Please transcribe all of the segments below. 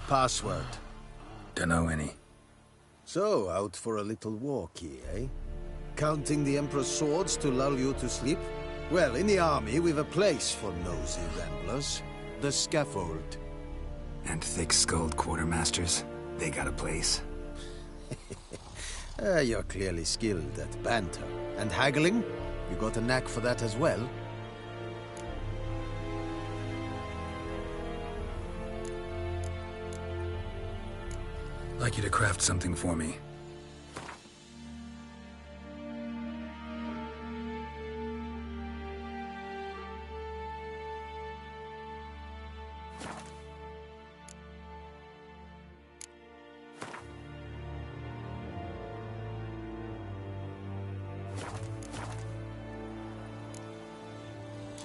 Password? Don't know any. So, out for a little walkie, eh? Counting the Emperor's swords to lull you to sleep? Well, in the army, we've a place for nosy ramblers. The scaffold. And thick-skulled quartermasters? They got a place. You're clearly skilled at banter. And haggling? You got a knack for that as well? I'd like you to craft something for me.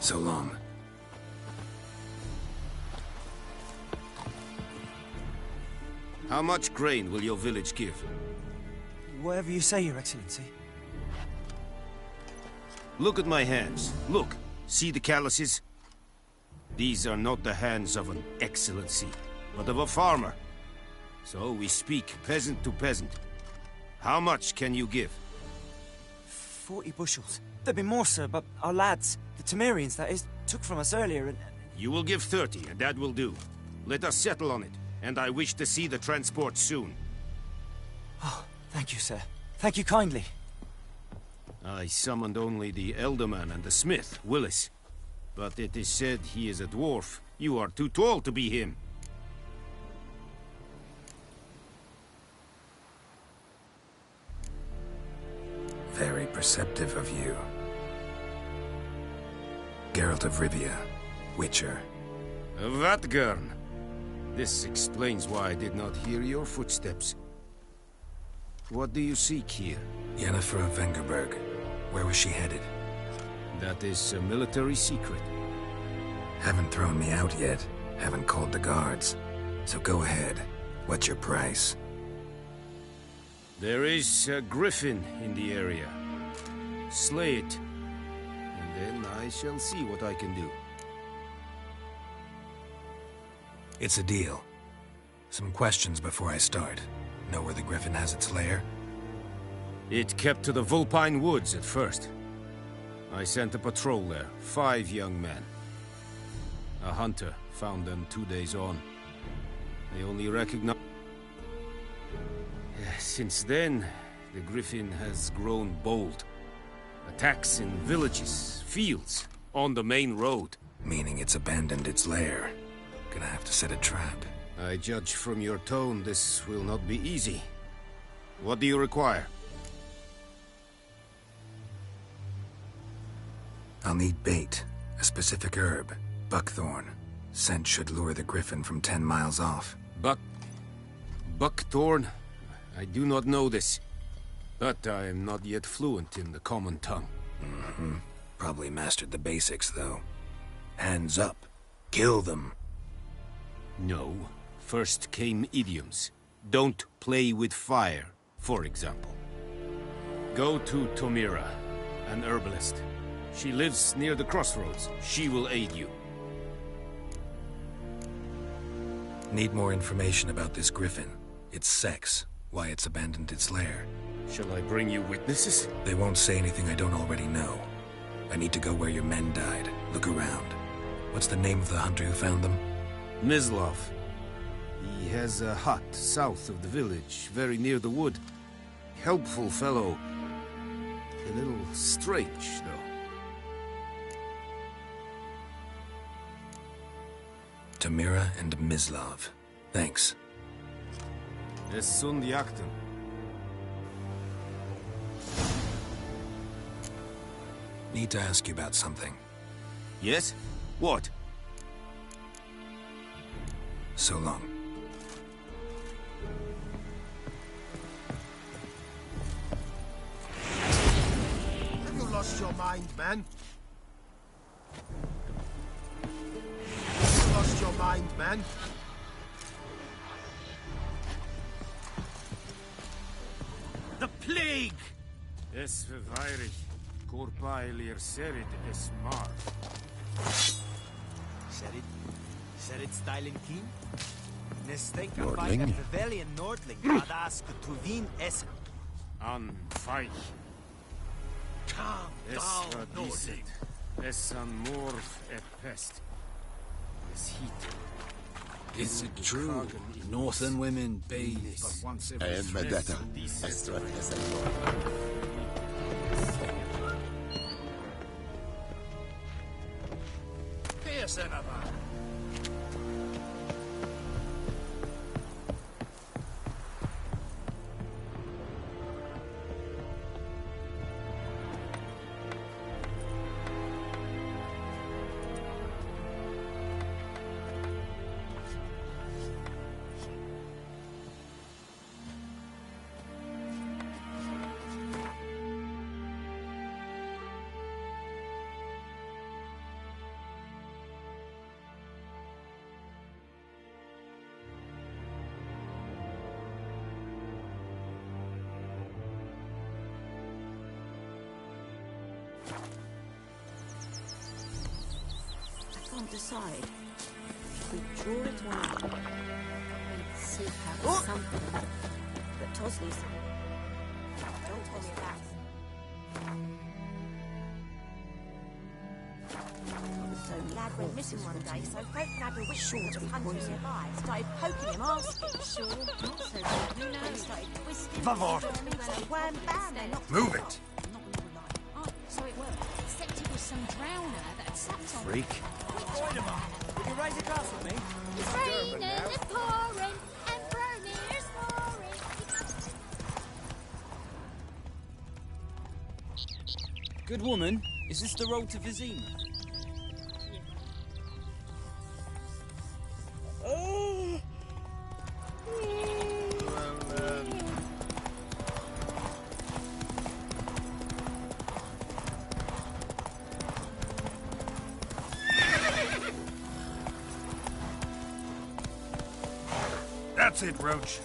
So long. How much grain will your village give? Whatever you say, Your Excellency. Look at my hands. Look. See the calluses? These are not the hands of an excellency, but of a farmer. So we speak peasant to peasant. How much can you give? 40 bushels. There'd be more, sir, but our lads, the Temerians, that is, took from us earlier and... You will give 30, and that will do. Let us settle on it, and I wish to see the transport soon. Oh, thank you, sir. Thank you kindly. I summoned only the Elderman and the smith, Willis. But it is said he is a dwarf. You are too tall to be him. Very perceptive of you. Geralt of Rivia, Witcher. Vatgern. This explains why I did not hear your footsteps. What do you seek here? Yennefer of Vengerberg. Where was she headed? That is a military secret. Haven't thrown me out yet. Haven't called the guards. So go ahead. What's your price? There is a griffin in the area. Slay it. And then I shall see what I can do. It's a deal. Some questions before I start. Know where the griffin has its lair? It kept to the Vulpine Woods at first. I sent a patrol there, 5 young men. A hunter found them 2 days on. They only recognized... Since then, the griffin has grown bold. Attacks in villages, fields, on the main road. Meaning it's abandoned its lair. Gonna have to set a trap. I judge from your tone this will not be easy. What do you require? I'll need bait, a specific herb, buckthorn. Scent should lure the griffin from 10 miles off. Buckthorn? I do not know this. But I am not yet fluent in the common tongue. Mm-hmm. Probably mastered the basics, though. Hands up. Kill them. No. First came idioms. Don't play with fire, for example. Go to Tomira, an herbalist. She lives near the crossroads. She will aid you. Need more information about this griffin. Its sex, why it's abandoned its lair. Shall I bring you witnesses? They won't say anything I don't already know. I need to go where your men died. Look around. What's the name of the hunter who found them? Mislov. He has a hut south of the village, very near the wood. Helpful fellow. A little strange, though. Tamira and Mislov. Thanks. Es sunt jakten. Need to ask you about something. Yes? What? So long. Have you lost your mind, man? Have you lost your mind, man? The plague! Es verweirig. Corpailir serid es mar. Serid styling keen? Nordling? An feich. Calm down, Nordling. Es an morf et pest. Es heat. Is it true? Northern women bathe but once every And Vendetta. Extra I can't decide. We draw it on. We'd seek out something. But Tosley's... Don't tell me that. So lad went missing one day, so folk nabbed a witch short of hunting nearby. Started poking him, asking. Sure, not so good. Who knows? Started twisting. So wham bam, they knocked Move it! Oh, so it worked. Except it was some drowner that had sat on Freak. Would you raise a glass with me? It's raining and pouring and Vermeer's roaring. Good woman, is this the road to Vizima? That's it, Roach.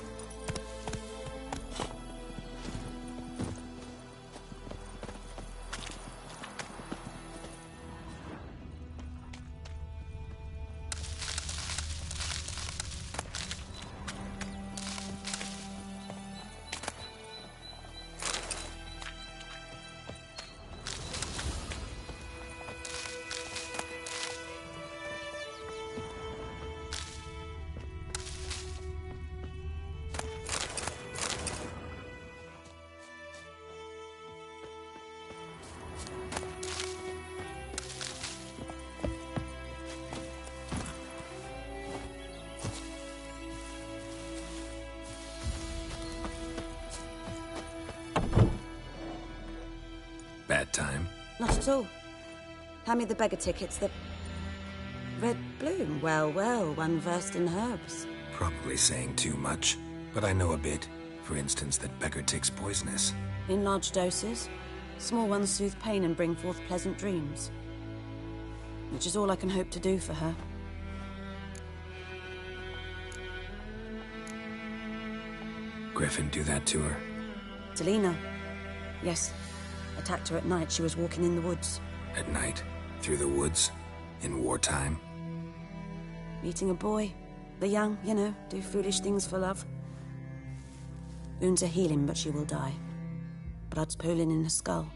Bad time? Not at all. Hand me the beggar tickets, the... Red bloom. Well, well, one versed in herbs. Probably saying too much, but I know a bit. For instance, that beggar tick's poisonous. In large doses. Small ones soothe pain and bring forth pleasant dreams. Which is all I can hope to do for her. Griffin do that to her? Delina. Yes. Attacked her at night. She was walking in the woods. At night? Through the woods? In wartime? Meeting a boy. The young, you know, do foolish things for love. Wounds are healing, but she will die. Blood's pooling in her skull.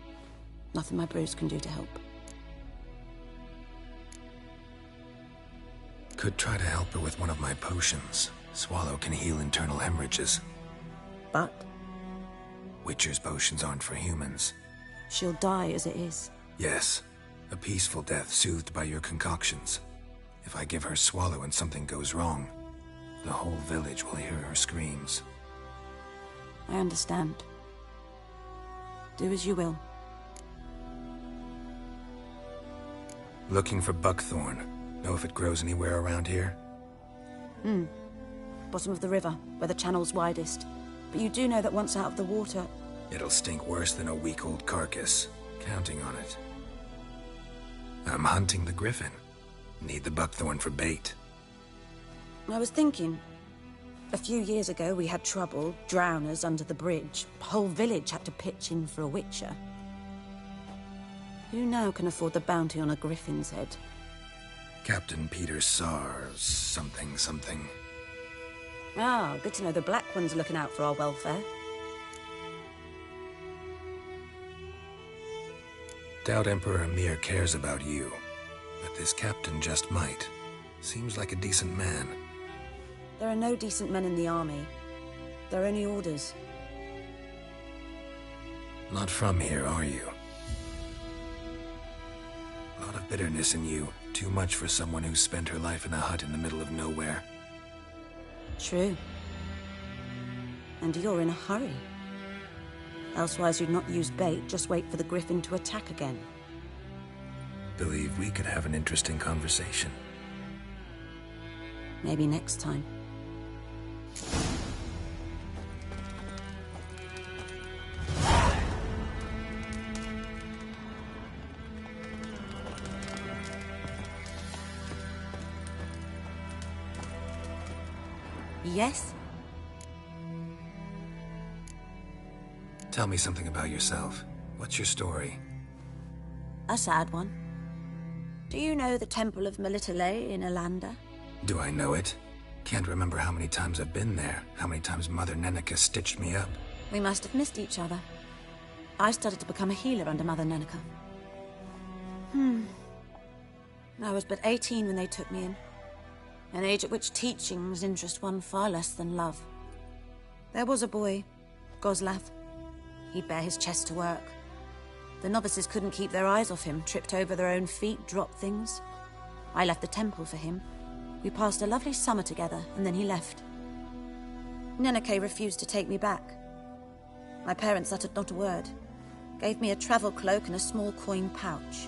Nothing my brews can do to help. Could try to help her with one of my potions. Swallow can heal internal hemorrhages. But Witcher's potions aren't for humans. she'll die as it is. Yes. A peaceful death soothed by your concoctions. If I give her Swallow and something goes wrong, the whole village will hear her screams. I understand. Do as you will. Looking for buckthorn. Know if it grows anywhere around here? Bottom of the river, where the channel's widest. But you do know that once out of the water... It'll stink worse than a week-old carcass. Counting on it. I'm hunting the griffin. Need the buckthorn for bait. I was thinking... A few years ago, we had trouble, drowners under the bridge. Whole village had to pitch in for a witcher. Who now can afford the bounty on a griffin's head? Captain Peter Sars, something. Ah, good to know the Black One's looking out for our welfare. Doubt Emperor Amir cares about you, but this captain just might. Seems like a decent man. There are no decent men in the army. They're only orders. Not from here, are you? A lot of bitterness in you. Too much for someone who's spent her life in a hut in the middle of nowhere. True. And you're in a hurry. Elsewise you'd not use bait, just wait for the griffin to attack again. Believe we could have an interesting conversation. Maybe next time. Yes? Tell me something about yourself. What's your story? A sad one. Do you know the Temple of Melitele in Alanda? Do I know it? Can't remember how many times I've been there, how many times Mother Neneka stitched me up. We must have missed each other. I started to become a healer under Mother Neneka. I was but 18 when they took me in. An age at which teachings interest one far less than love. There was a boy, Goslav. He'd bare his chest to work. The novices couldn't keep their eyes off him, tripped over their own feet, dropped things. I left the temple for him. We passed a lovely summer together, and then he left. Neneke refused to take me back. My parents uttered not a word, gave me a travel cloak and a small coin pouch.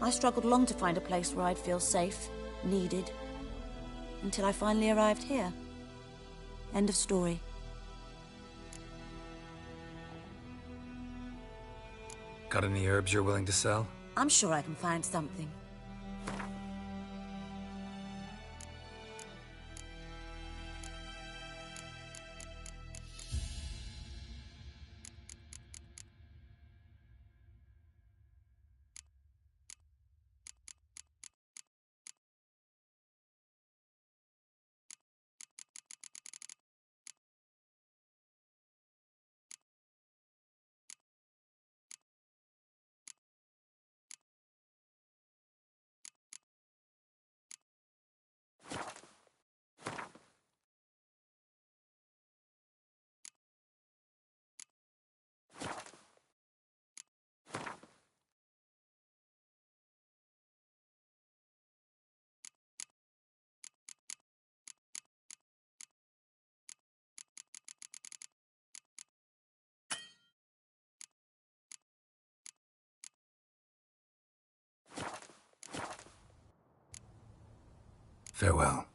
I struggled long to find a place where I'd feel safe, needed, until I finally arrived here. End of story. Got any herbs you're willing to sell? I'm sure I can find something. Farewell.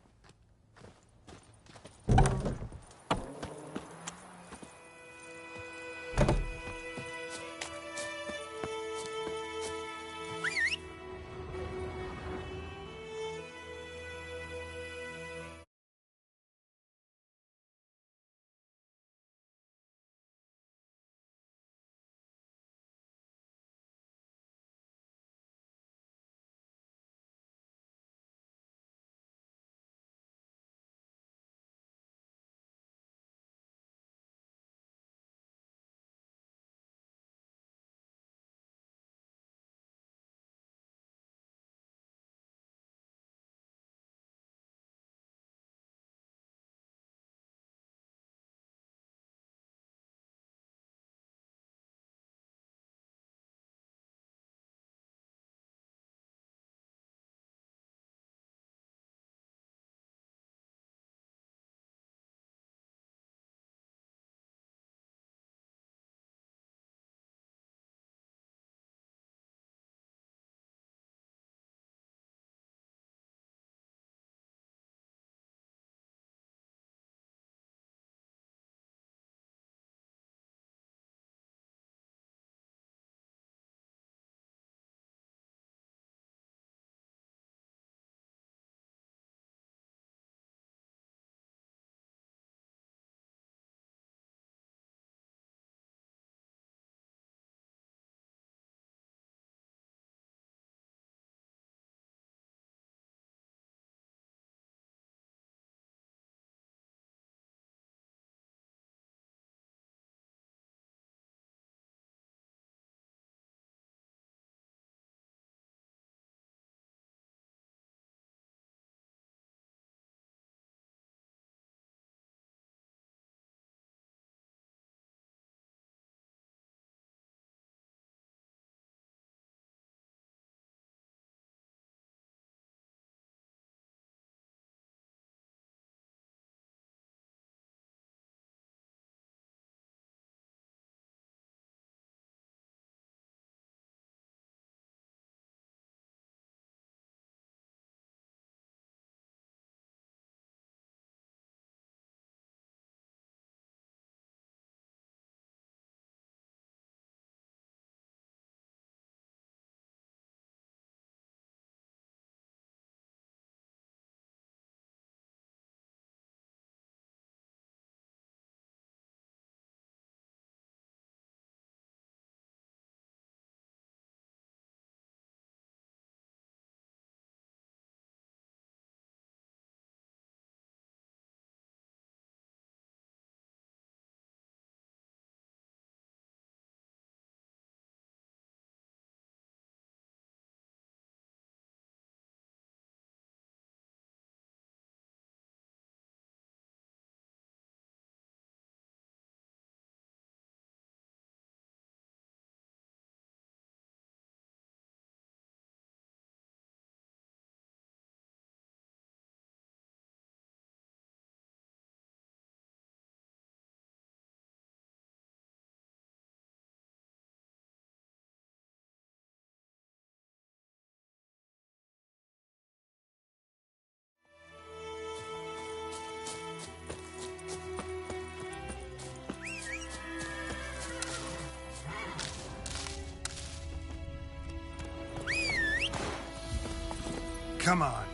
come on.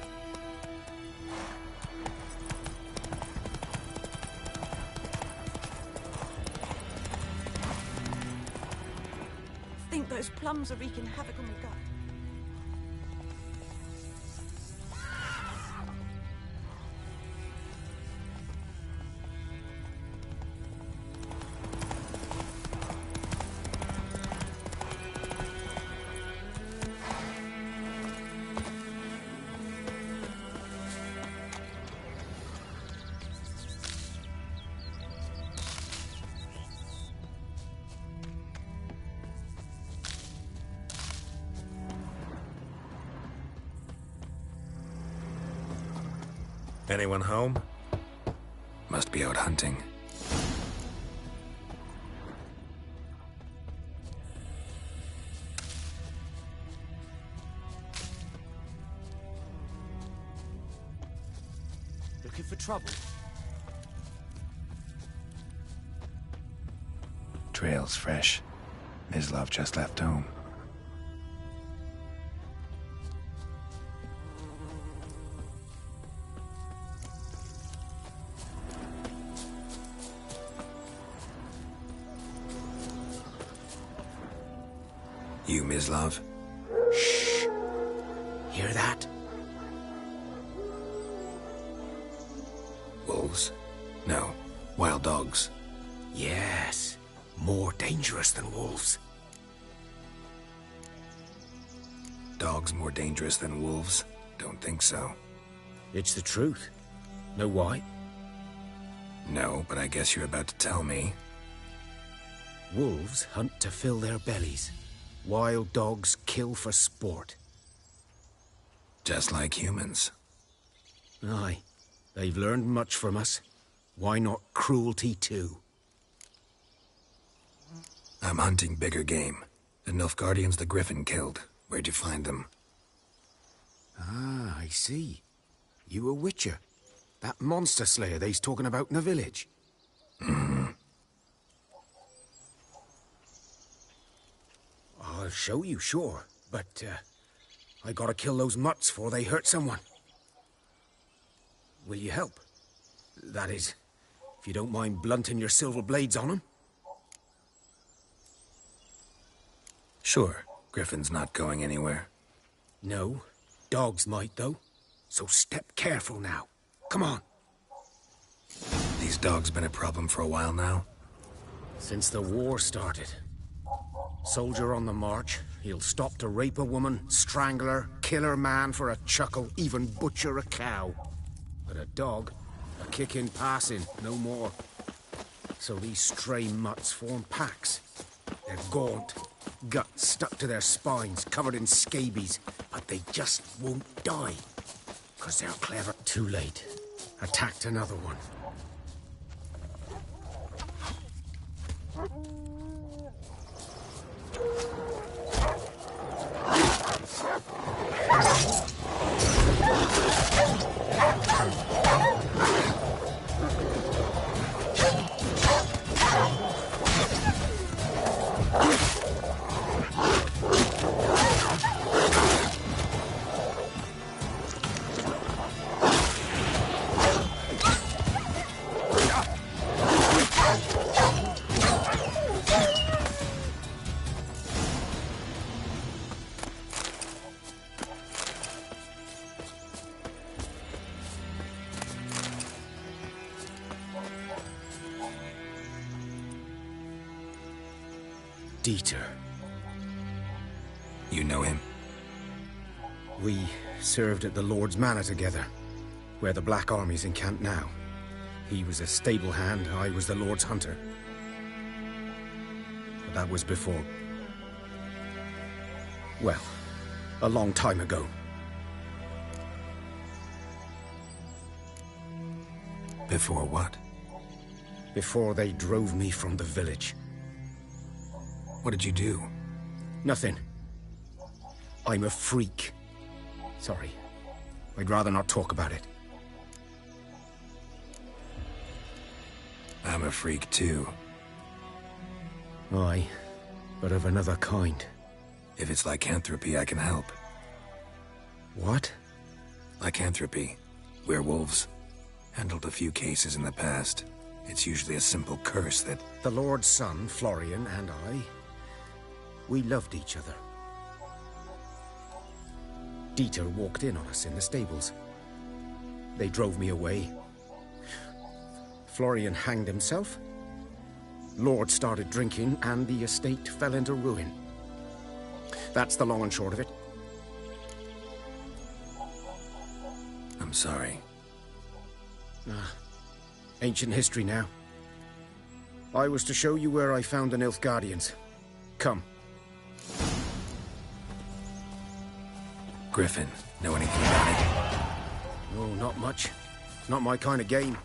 I think those plums are wreaking havoc on the gut. Anyone home? Must be out hunting. Looking for trouble? Trail's fresh. Mislav just left home. You, Mislav? Shh. Hear that? Wolves? No. Wild dogs. Yes. More dangerous than wolves. Dogs more dangerous than wolves? Don't think so. It's the truth. Know why? No, but I guess you're about to tell me. Wolves hunt to fill their bellies. Wild dogs kill for sport. Just like humans. Aye. They've learned much from us. Why not cruelty too? I'm hunting bigger game. The Nilfgaardians the Griffin killed. Where'd you find them? Ah, I see. You a witcher. That monster slayer they's talking about in the village. Mm-hmm. I'll show you, sure. But, I gotta kill those mutts before they hurt someone. Will you help? That is, if you don't mind blunting your silver blades on them. Sure. Griffin's not going anywhere. No. Dogs might, though. So step careful now. Come on. These dogs been a problem for a while now? Since the war started. Soldier on the march, he'll stop to rape a woman, strangle her, kill her man for a chuckle, even butcher a cow. But a dog, a kick in passing, no more. So these stray mutts form packs. They're gaunt, guts stuck to their spines, covered in scabies, but they just won't die. 'Cause they're clever. Too late. Attacked another one. Dieter. You know him? We served at the Lord's Manor together, where the Black Army's encamped now. He was a stable hand, I was the Lord's hunter. But that was before... well, a long time ago. Before what? Before they drove me from the village. What did you do? Nothing. I'm a freak. Sorry. I'd rather not talk about it. I'm a freak too. Aye, but of another kind. If it's lycanthropy, I can help. What? Lycanthropy, werewolves. Handled a few cases in the past. It's usually a simple curse that... The Lord's son, Florian, and I, we loved each other. Dieter walked in on us in the stables. They drove me away. Florian hanged himself. Lord started drinking, and the estate fell into ruin. That's the long and short of it. I'm sorry. Ancient history now. I was to show you where I found the Nilfgaardians. Come. Griffin, know anything about it? No, not much. Not my kind of game.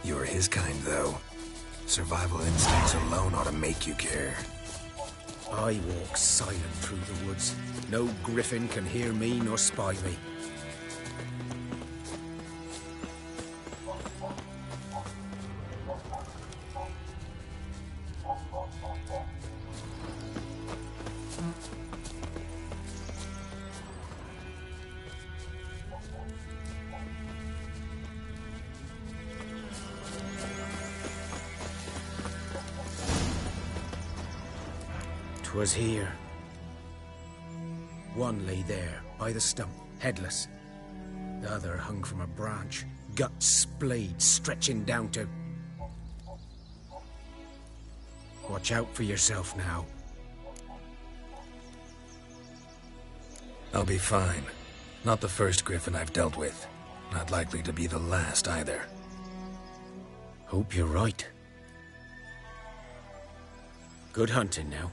You're his kind, though. Survival instincts alone ought to make you care. I walk silent through the woods. No griffin can hear me nor spy me. Was here. One lay there, by the stump, headless. The other hung from a branch, guts splayed, stretching down to... Watch out for yourself now. I'll be fine. Not the first griffin I've dealt with. Not likely to be the last, either. Hope you're right. Good hunting now.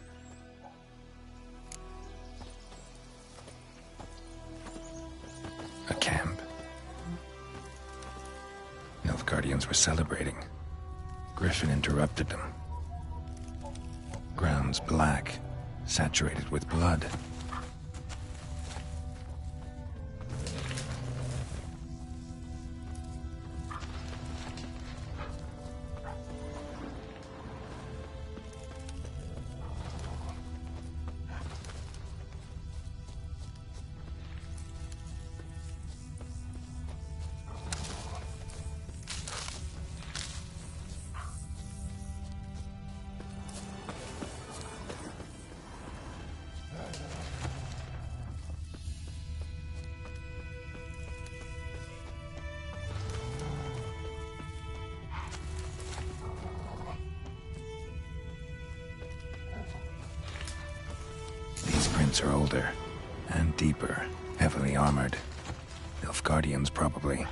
A camp. Nilfgaardians were celebrating. Griffin interrupted them. Grounds black, saturated with blood. Are older and deeper, heavily armored. Nilfgaardians, probably.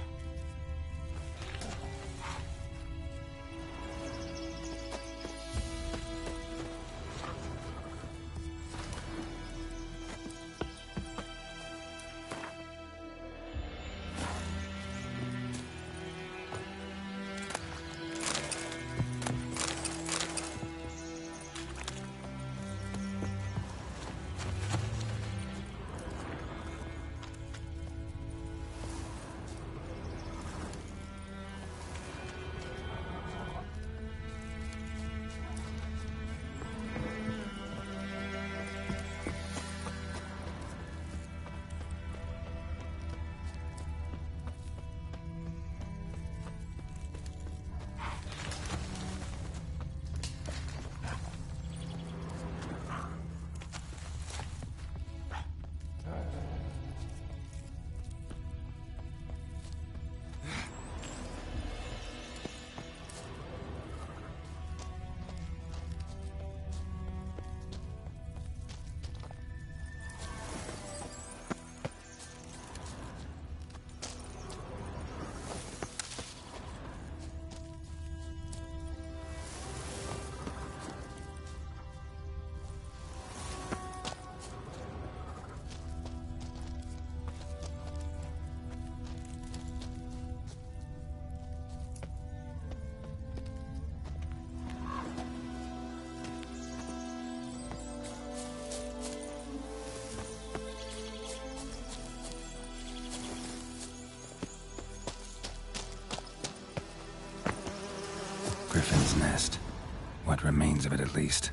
What remains of it, at least.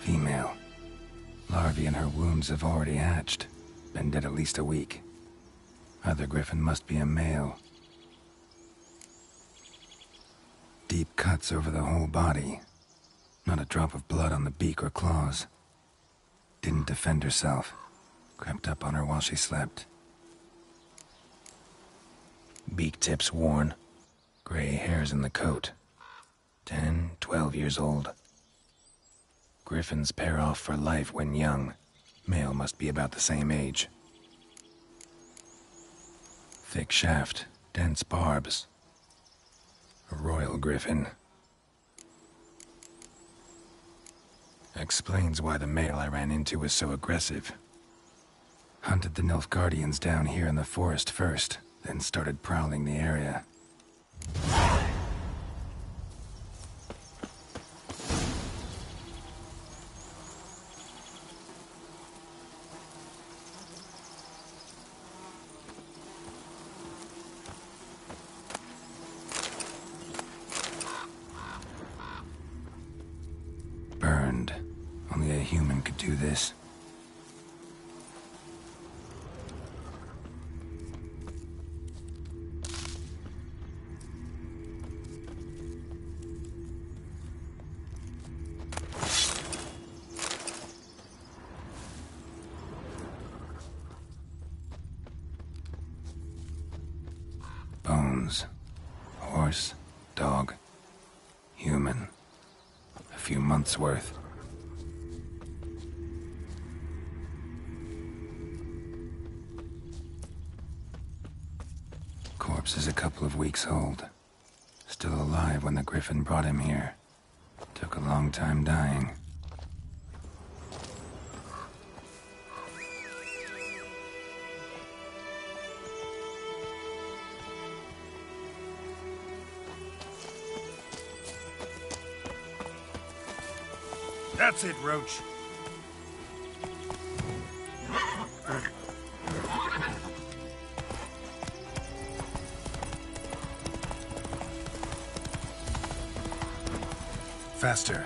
Female. Larvae in her wounds have already hatched. Been dead at least a week. Other griffin must be a male. Deep cuts over the whole body. Not a drop of blood on the beak or claws. Didn't defend herself. Crept up on her while she slept. Beak tips worn. Gray hairs in the coat. 10, 12 years old. Griffins pair off for life when young. Male must be about the same age. Thick shaft, dense barbs. A royal griffin. Explains why the male I ran into was so aggressive. Hunted the Nilfgaardians down here in the forest first, then started prowling the area. Burned. Only a human could do this. Bones. Horse, dog, human. A few months' worth. Corpse is a couple of weeks old. Still alive when the griffin brought him here. Took a long time dying. That's it, Roach. Faster.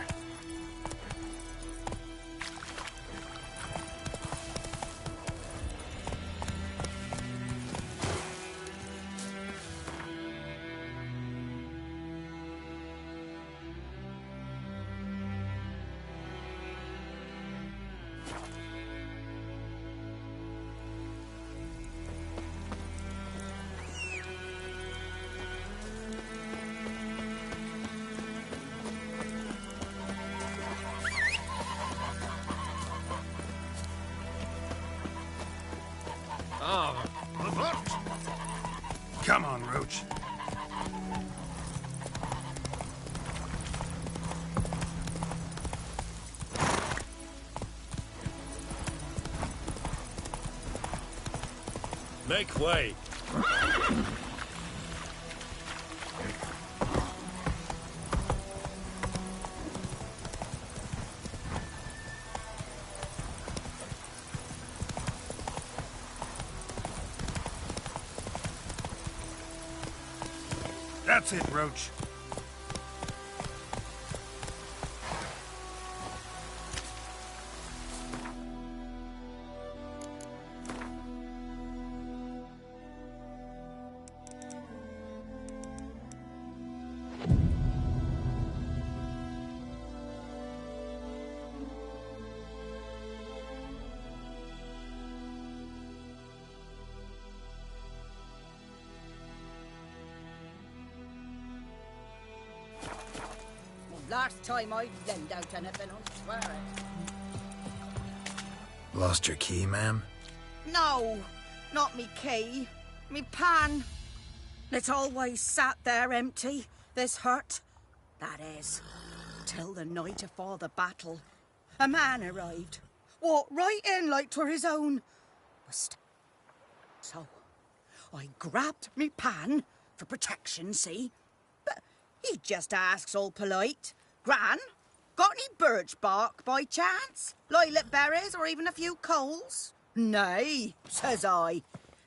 Come on, Roach. Make way. That's it, Roach. Last time I lend out anything, I swear it. Lost your key, ma'am? No, not me key. Me pan. It's always sat there empty, this hut. That is, till the night afore the battle. A man arrived. Walked right in like 'twere his own. So, I grabbed me pan, for protection, see? But he just asks all polite. Gran, got any birch bark by chance? Lilac berries or even a few coals? Nay, says I.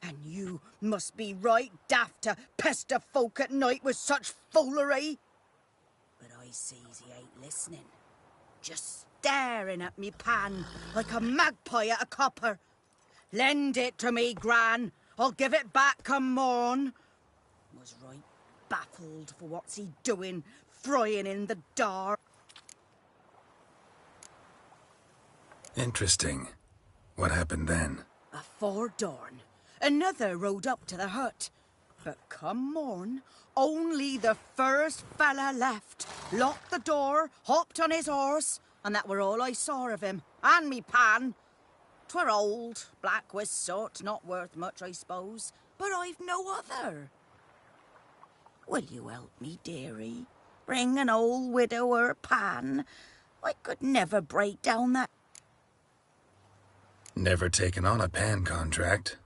And you must be right daft to pester folk at night with such foolery. But I sees he ain't listening. Just staring at me pan like a magpie at a copper. Lend it to me, Gran. I'll give it back come morn. Was right baffled for what's he doing, frying in the dark. Interesting. What happened then? Afore dawn, another rode up to the hut. But come morn, only the first fella left. Locked the door, hopped on his horse, and that were all I saw of him. And me pan. 'Twere old, black with soot, not worth much, I suppose. But I've no other. Will you help me, dearie? Bring an old widower pan. I could never break down that. Never taken on a pan contract.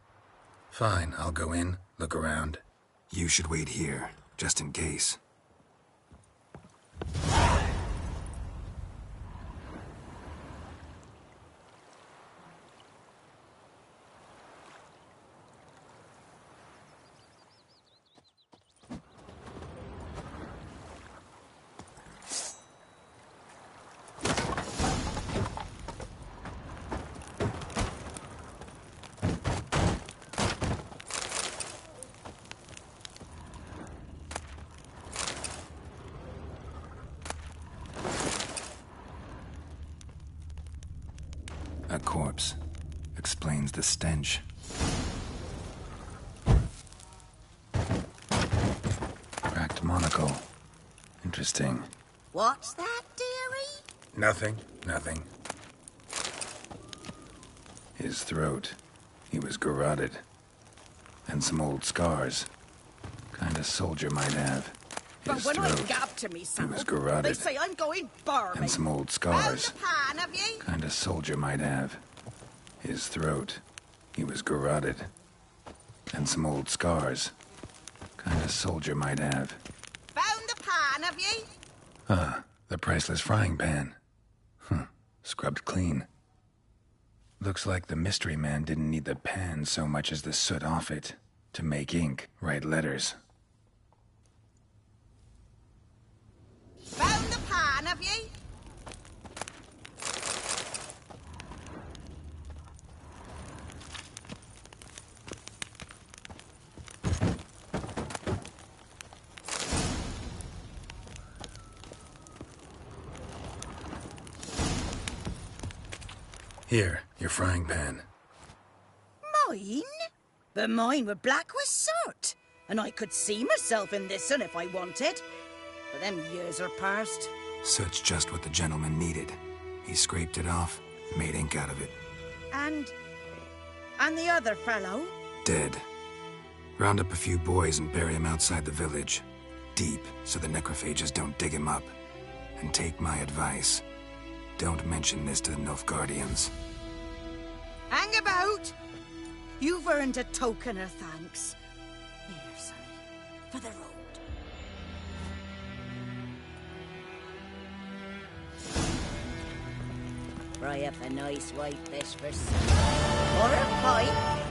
Fine, I'll go in, look around. You should wait here, just in case. A corpse. Explains the stench. Cracked monocle. Interesting. What's that, dearie? Nothing. His throat. He was garroted. And some old scars. Kinda soldier might have. But His when I throat. get up to me, He was they garroted. say I'm going barmy. And some old Found scars. the pan, have ye? Kinda soldier might have. His throat. He was garroted. And some old scars. Kinda soldier might have. Found the pan, have ye? The priceless frying pan. Scrubbed clean. Looks like the mystery man didn't need the pan so much as the soot off it to make ink, write letters. Found the pan, have ye? Here, your frying pan. Mine? But mine were black with soot. And I could see myself in this one if I wanted. But them years are past. Soot's just what the gentleman needed. He scraped it off, made ink out of it. And the other fellow? Dead. Round up a few boys and bury him outside the village. Deep, so the necrophages don't dig him up. And take my advice. Don't mention this to the Nilfgaardians. Hang about! You've earned a token of thanks. Here, sonny, for the road. Fry up a nice white fish for supper. Or a pie.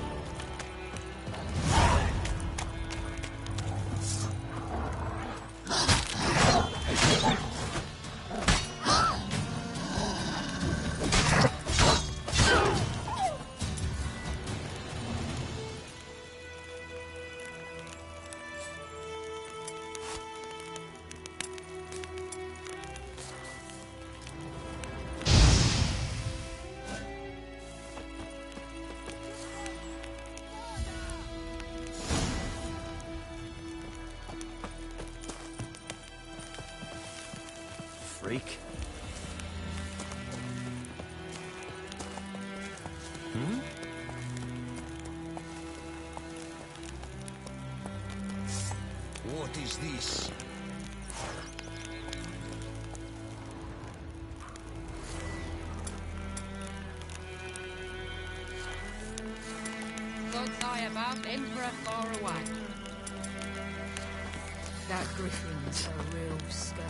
Freak. What is this? Gods eye about, Emperor far away. That Griffin's a real scourge.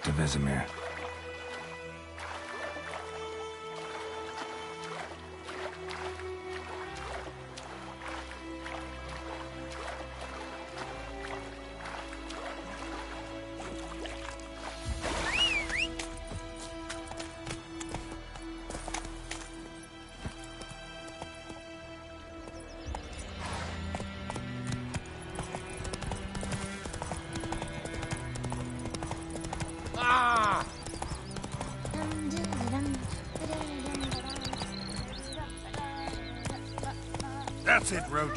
to Vesemir. That's it, Roach.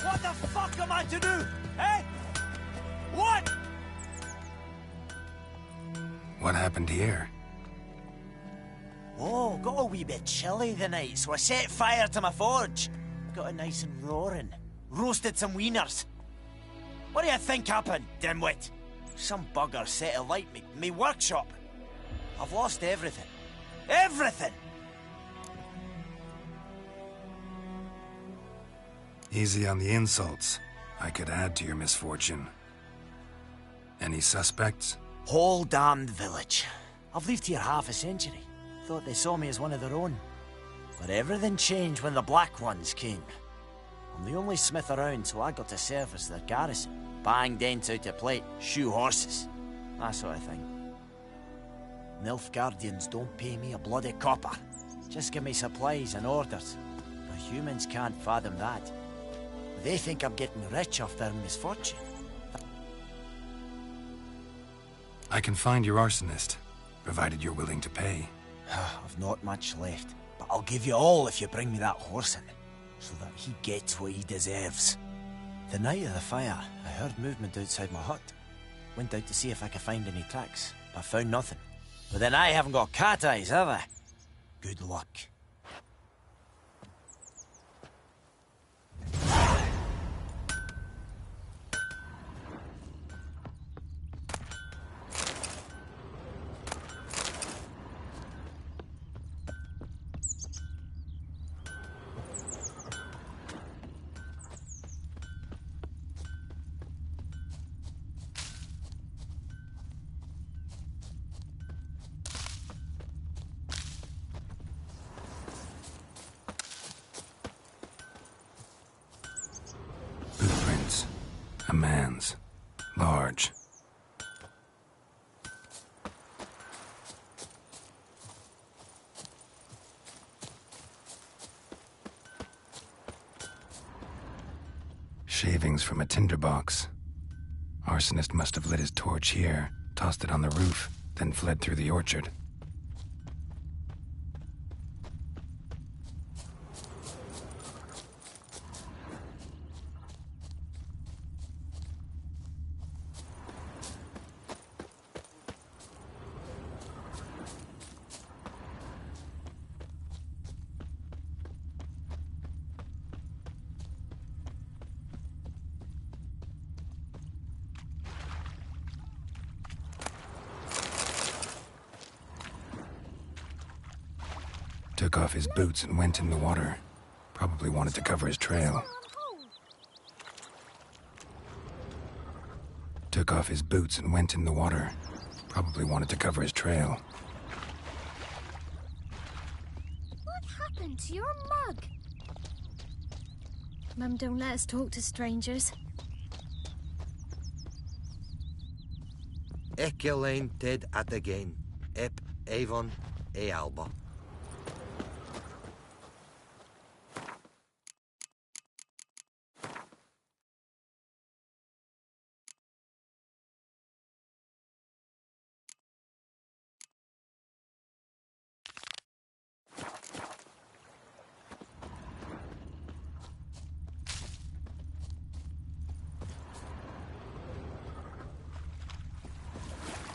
What the fuck am I to do? Eh? What? What happened here? Oh, got a wee bit chilly the night, so I set fire to my forge. Got it nice and roaring. Roasted some wieners. What do you think happened, dimwit? Some bugger set alight me workshop. I've lost everything. Everything! Easy on the insults. I could add to your misfortune. Any suspects? Whole damned village. I've lived here half a century. Thought they saw me as one of their own. But everything changed when the Black Ones came. I'm the only smith around, so I got to serve as their garrison. Bang dents out of plate, shoe horses. That sort of thing. Nilfgaardians don't pay me a bloody copper. Just give me supplies and orders. But humans can't fathom that. They think I'm getting rich off their misfortune. I can find your arsonist, provided you're willing to pay. I've not much left, but I'll give you all if you bring me that horse in, so that he gets what he deserves. The night of the fire, I heard movement outside my hut. Went out to see if I could find any tracks, but found nothing. But then I haven't got cat eyes, have I? Good luck. Footprints. A man's. Large. Shavings from a tinderbox. Arsonist must have lit his torch here, tossed it on the roof, then fled through the orchard. Took off his boots and went in the water. Probably wanted to cover his trail. Took off his boots and went in the water. Probably wanted to cover his trail. What happened to your mug? Mum don't let us talk to strangers. Ekelain ted at again. Ep Avon e Alba.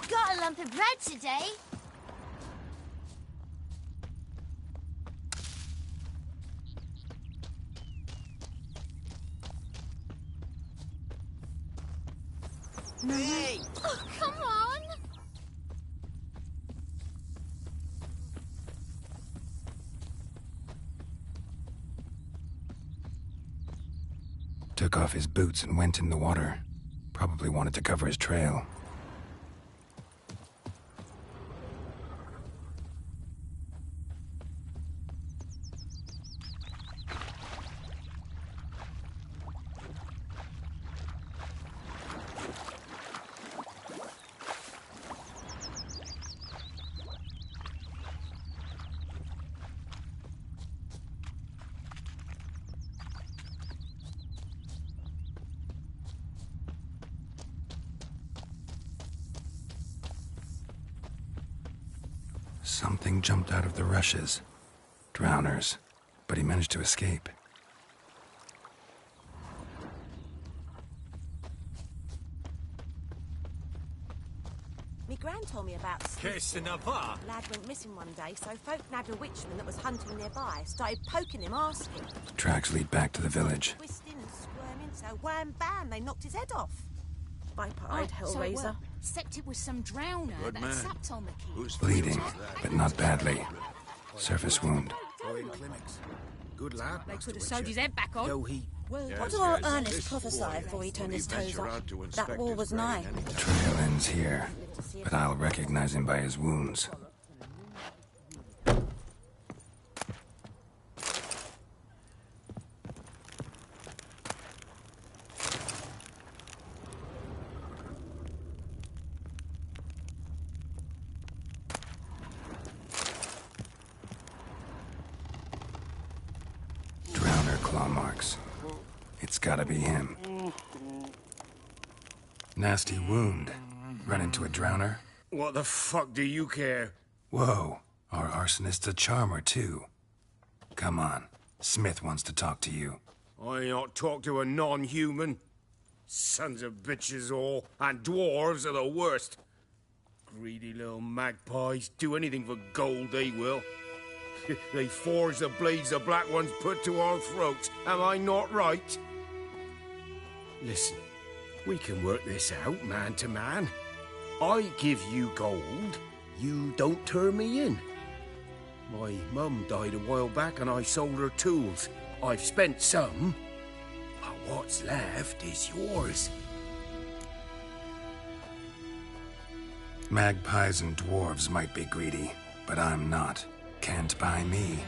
Got a lump of bread today. Hey! Oh, come on! took off his boots and went in the water. Probably wanted to cover his trail. Something jumped out of the rushes. Drowners. But he managed to escape. Me gran told me about lad went missing one day, so folk nabbed a witchman that was hunting nearby. Started poking him, asking. The tracks lead back to the village. Twisting and squirming, so wham bam, they knocked his head off. Viper-eyed Hellraiser. Except it was some drowner that had sapped on the key. Bleeding, but not badly. Surface wound. Good lad. They could have sewed his head back on. What did old Ernest prophesy before he turned his toes off? That war was nigh. The trail ends here, but I'll recognize him by his wounds. Claw marks. It's gotta be him. Nasty wound. Run into a drowner? What the fuck do you care? Whoa. Our arsonist's a charmer, too. Come on. Smith wants to talk to you. I not talk to a non-human. Sons of bitches all, and dwarves are the worst. Greedy little magpies. Do anything for gold, they will. They forge the blades the black ones put to our throats. Am I not right? Listen, we can work this out, man to man. I give you gold, you don't turn me in. My mum died a while back and I sold her tools. I've spent some, but what's left is yours. Magpies and dwarves might be greedy, but I'm not. Can't buy me.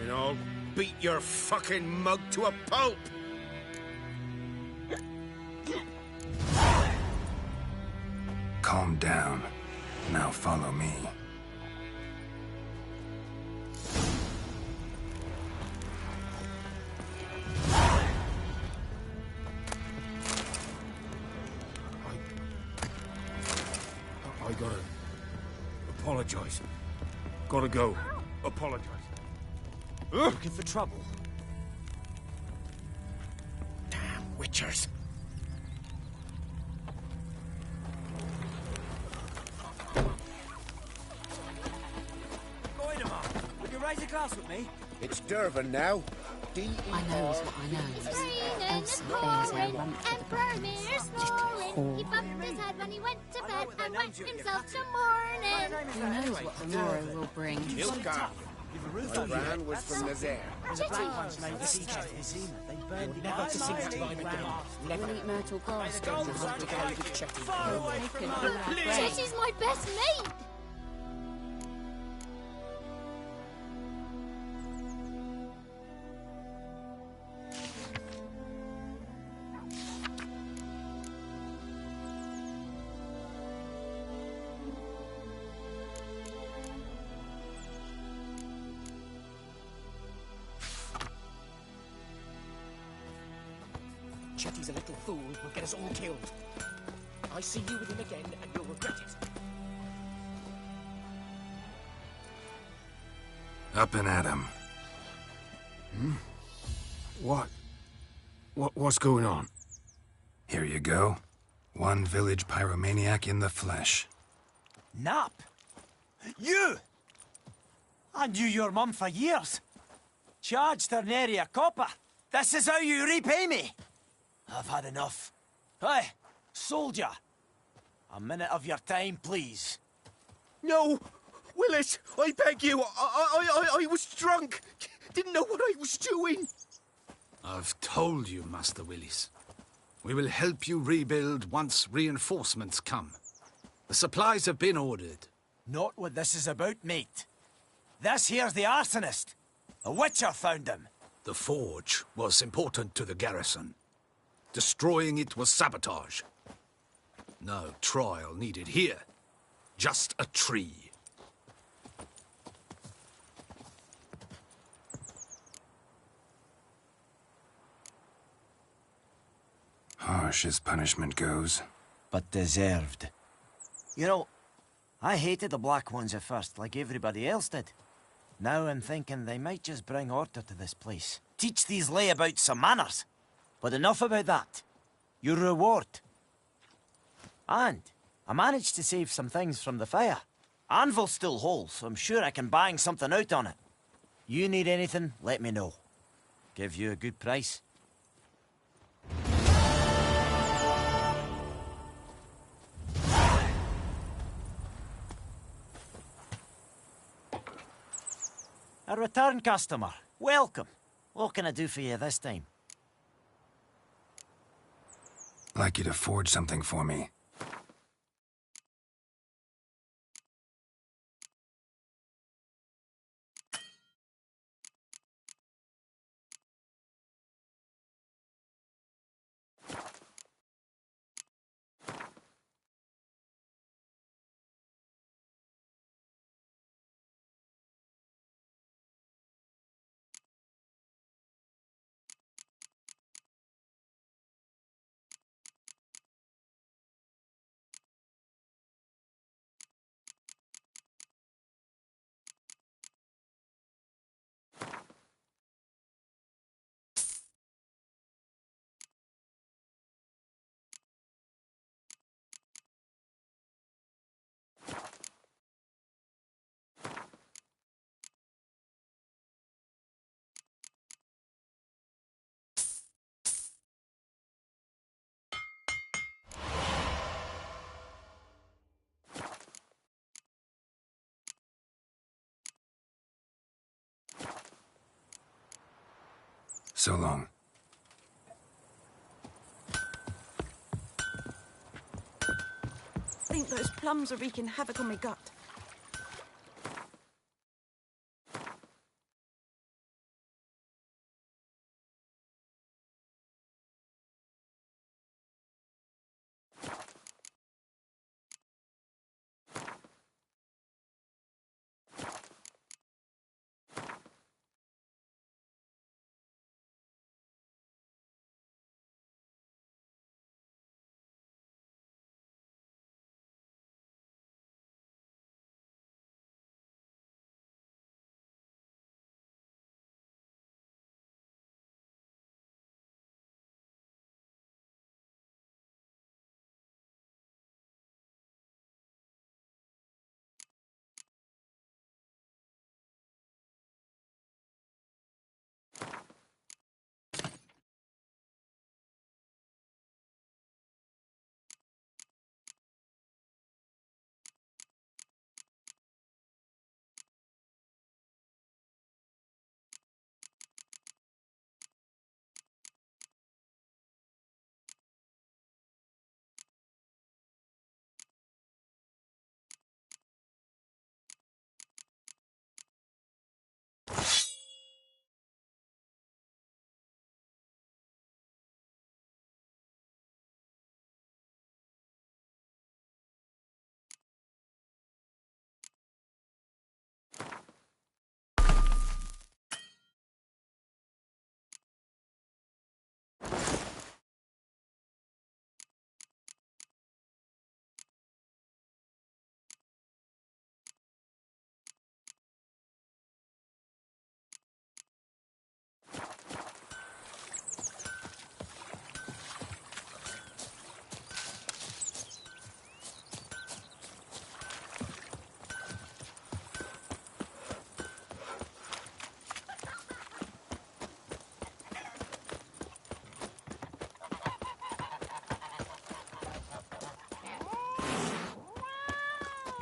And I'll beat your fucking mug to a pulp! Calm down. Now follow me. I gotta apologize. Gotta go. Apologize. Looking for trouble? Damn witchers. Would you raise a glass with me? It's Durban now. D-E-R. I knows what I knows. Elsa bears her rump for the breakfast. Little whore. He bumped his head when he went to bed and went himself to morning. Who knows what the morrow will bring? My ran was from Nazaire. We'll eat myrtle grass. Jesse's my best mate. Chetty's a little fool who'll get us all killed. I see you with him again, and you'll regret it. Up and at him. What's going on? Here you go. One village pyromaniac in the flesh. Nap? You? I knew your mum for years. Charged her nary a copper. This is how you repay me. I've had enough. Hey, soldier. A minute of your time, please. No! Willis, I beg you. I was drunk. Didn't know what I was doing. I've told you, Master Willis. We will help you rebuild once reinforcements come. The supplies have been ordered. Not what this is about, mate. This here's the arsonist. A witcher found him. The forge was important to the garrison. Destroying it was sabotage. No trial needed here. Just a tree. Harsh as punishment goes. But deserved. You know, I hated the Black Ones at first, like everybody else did. Now I'm thinking they might just bring order to this place. Teach these layabouts some manners. But enough about that. Your reward. And I managed to save some things from the fire. Anvil's still whole, so I'm sure I can bang something out on it. You need anything, let me know. Give you a good price. A return customer. Welcome. What can I do for you this time? I'd like you to forge something for me. So long. I think those plums are wreaking havoc on my gut.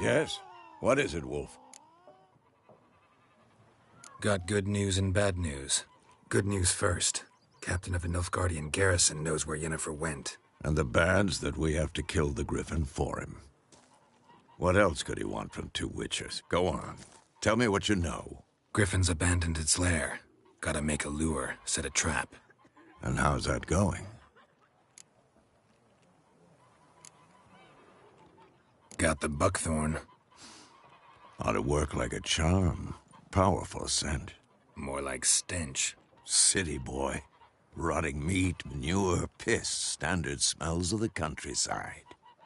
Yes? What is it, Wolf? Got good news and bad news. Good news first. Captain of a Nilfgaardian garrison knows where Yennefer went. And the bad's that we have to kill the Griffin for him. What else could he want from two witchers? Go on. Tell me what you know. Griffin's abandoned its lair. Gotta make a lure, set a trap. And how's that going? Got the buckthorn. Ought to work like a charm. Powerful scent. More like stench. City boy. Rotting meat, manure, piss. Standard smells of the countryside.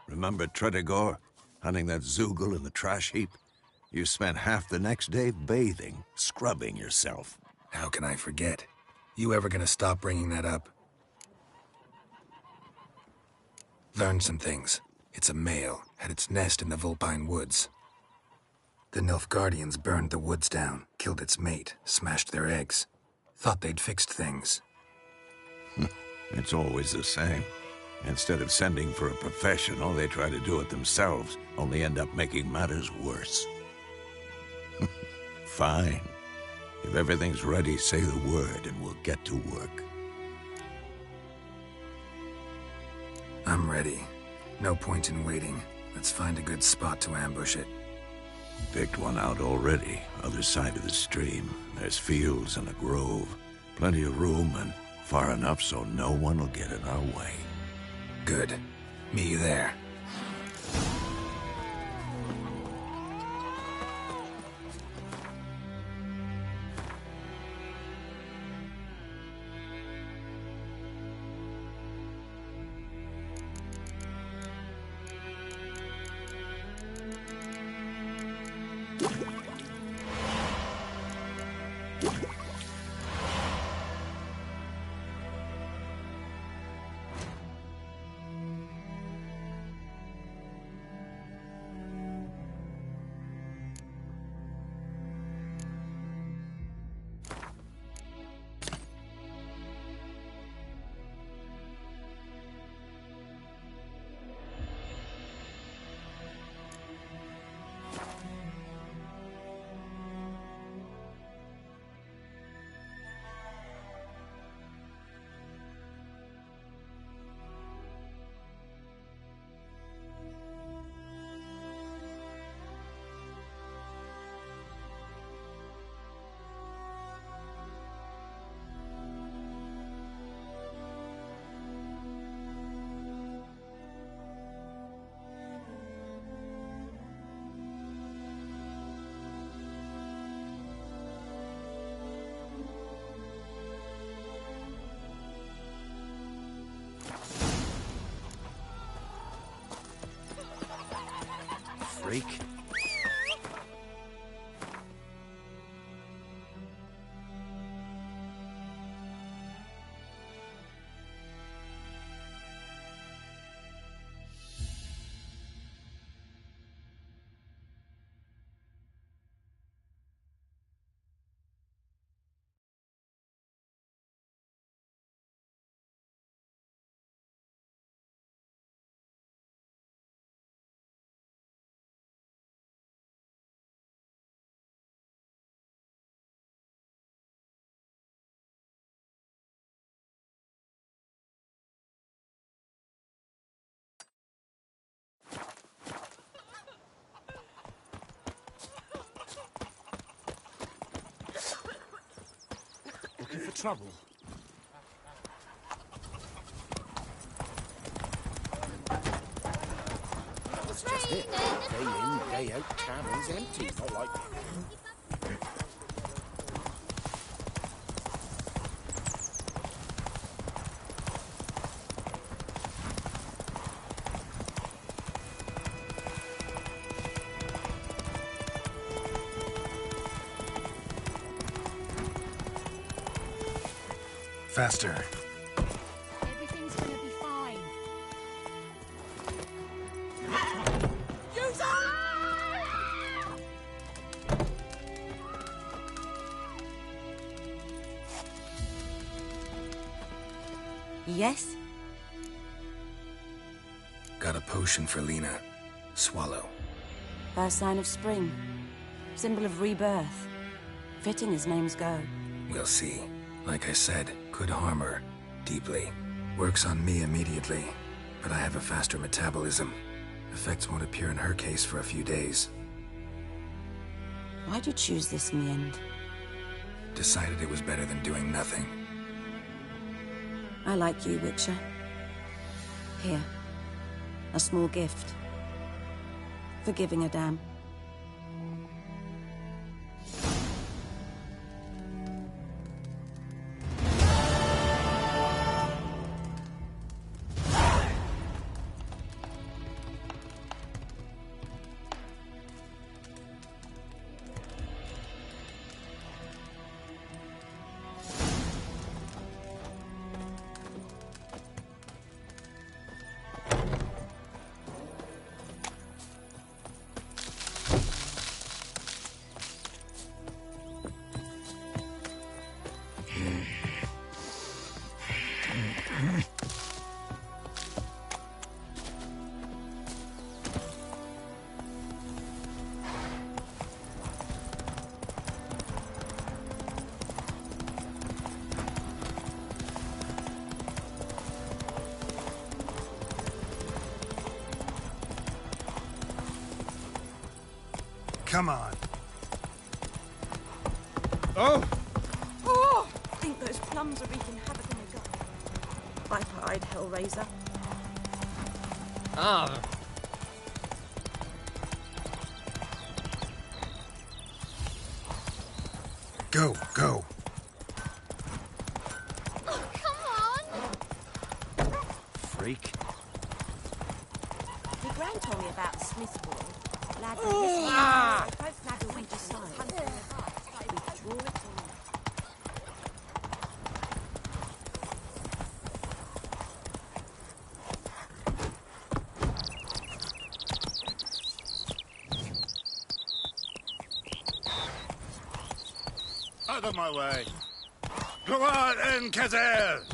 Remember Tredegor? Hunting that Zoogle in the trash heap? You spent half the next day bathing, scrubbing yourself. How can I forget? You ever gonna stop bringing that up? Learned some things. It's a male, had its nest in the Vulpine Woods. The Nilfgaardians burned the woods down, killed its mate, smashed their eggs. Thought they'd fixed things. It's always the same. Instead of sending for a professional, they try to do it themselves, only end up making matters worse. Fine. If everything's ready, say the word and we'll get to work. I'm ready. No point in waiting. Let's find a good spot to ambush it. Picked one out already, other side of the stream. There's fields and a grove. Plenty of room and far enough so no one will get in our way. Good. Meet you there. Freak. Looking for trouble? That's just it. Day in, day out, cabin's empty. Not like Faster. Everything's gonna be fine. Yes? Got a potion for Lena. Swallow. First sign of spring. Symbol of rebirth. Fitting as names go. We'll see. Like I said, Could harm her. Deeply. Works on me immediately. But I have a faster metabolism. Effects won't appear in her case for a few days. Why'd you choose this in the end? Decided it was better than doing nothing. I like you, Witcher. Here. A small gift. For giving a damn. Come on. Oh! Oh! I think those plums are wreaking havoc in your gut. Viper-eyed Hellraiser. Ah. Go, go. Oh, come on! Freak. My gran told me about the Smith boy. Lads, both lads went to side. Withdraw it all. Out of my way. Go on, Encazel!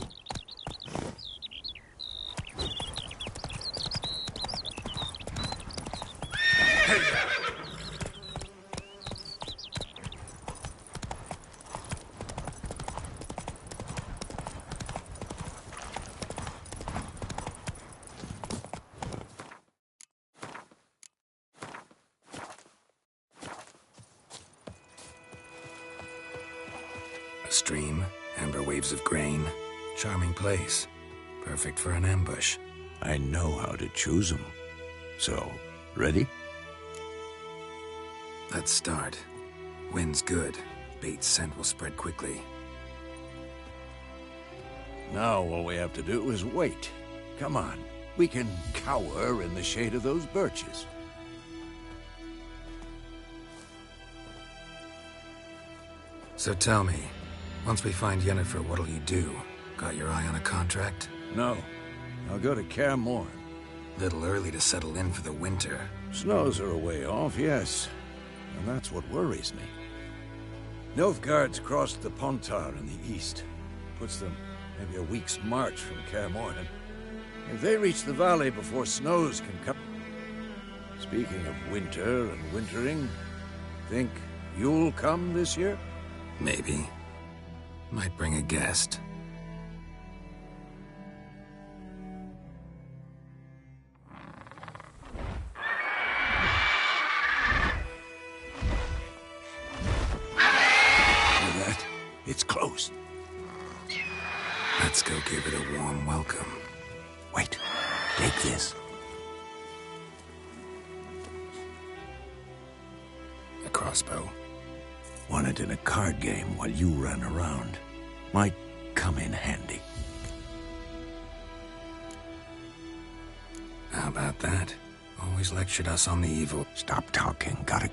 A stream, amber waves of grain. Charming place. Perfect for an ambush. I know how to choose them. So, ready? Let's start. Wind's good. Bait's scent will spread quickly. Now all we have to do is wait. Come on. We can cower in the shade of those birches. So tell me, once we find Yennefer, what'll you do? Got your eye on a contract? No. I'll go to Kaer Morhen. Little early to settle in for the winter. Snows are a way off, yes. And that's what worries me. Nilfgaard's crossed the Pontar in the east. Puts them maybe a week's march from Kaer Morhen. If they reach the valley before snows can come... Speaking of winter and wintering, think you'll come this year? Maybe. Might bring a guest. It's closed. Let's go give it a warm welcome. Wait. Take this. A crossbow. Won it in a card game while you ran around. Might come in handy. How about that? Always lectured us on the evil. Stop talking. Gotta...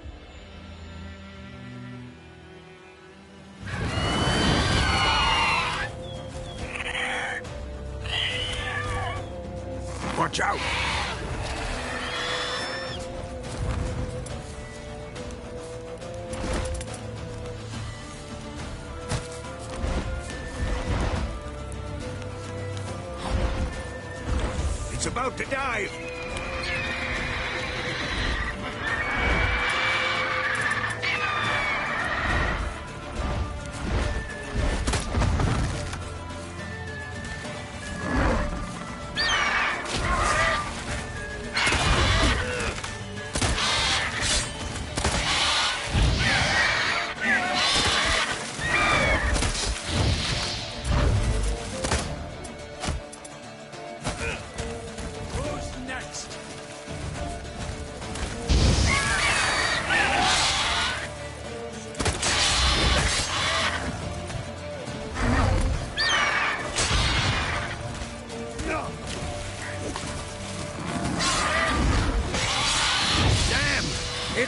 Watch out! It's about to dive!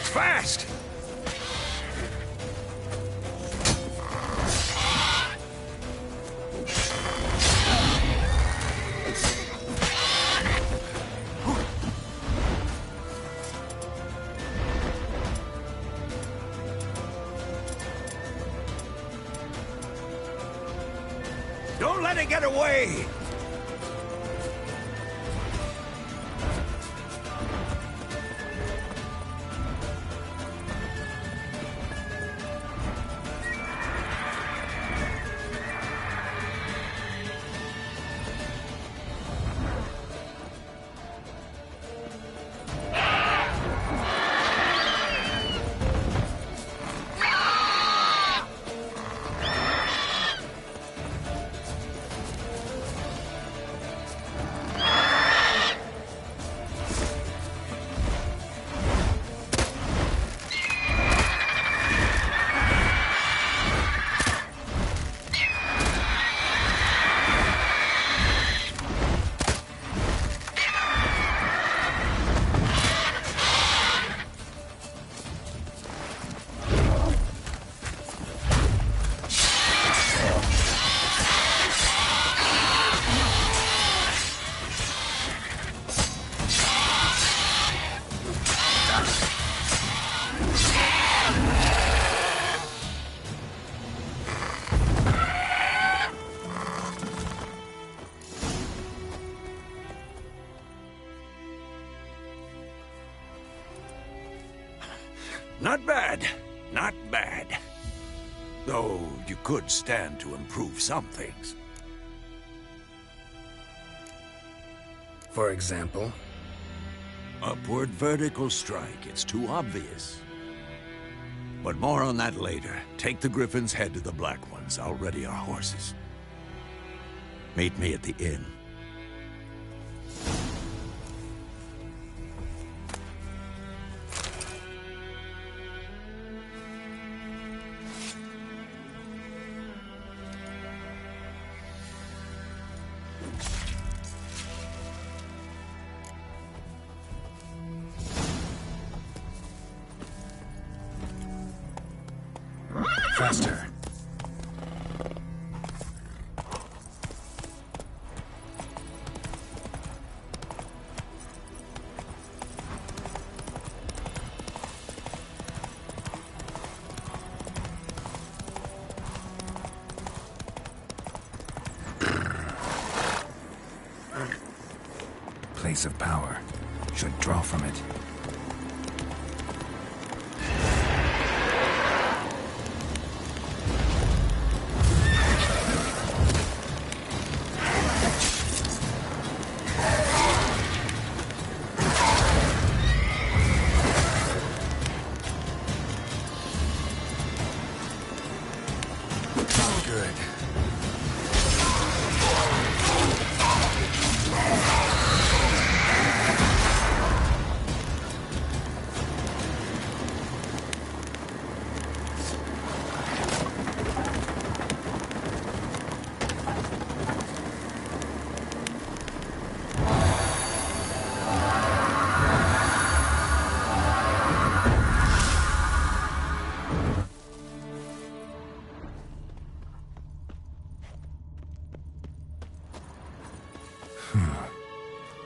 Fast! Don't let it get away! Not bad. Not bad. Though you could stand to improve some things. For example? Upward vertical strike. It's too obvious. But more on that later. Take the Griffin's head to the Black Ones. I'll ready our horses. Meet me at the inn. Faster. Place of power. Should draw from it.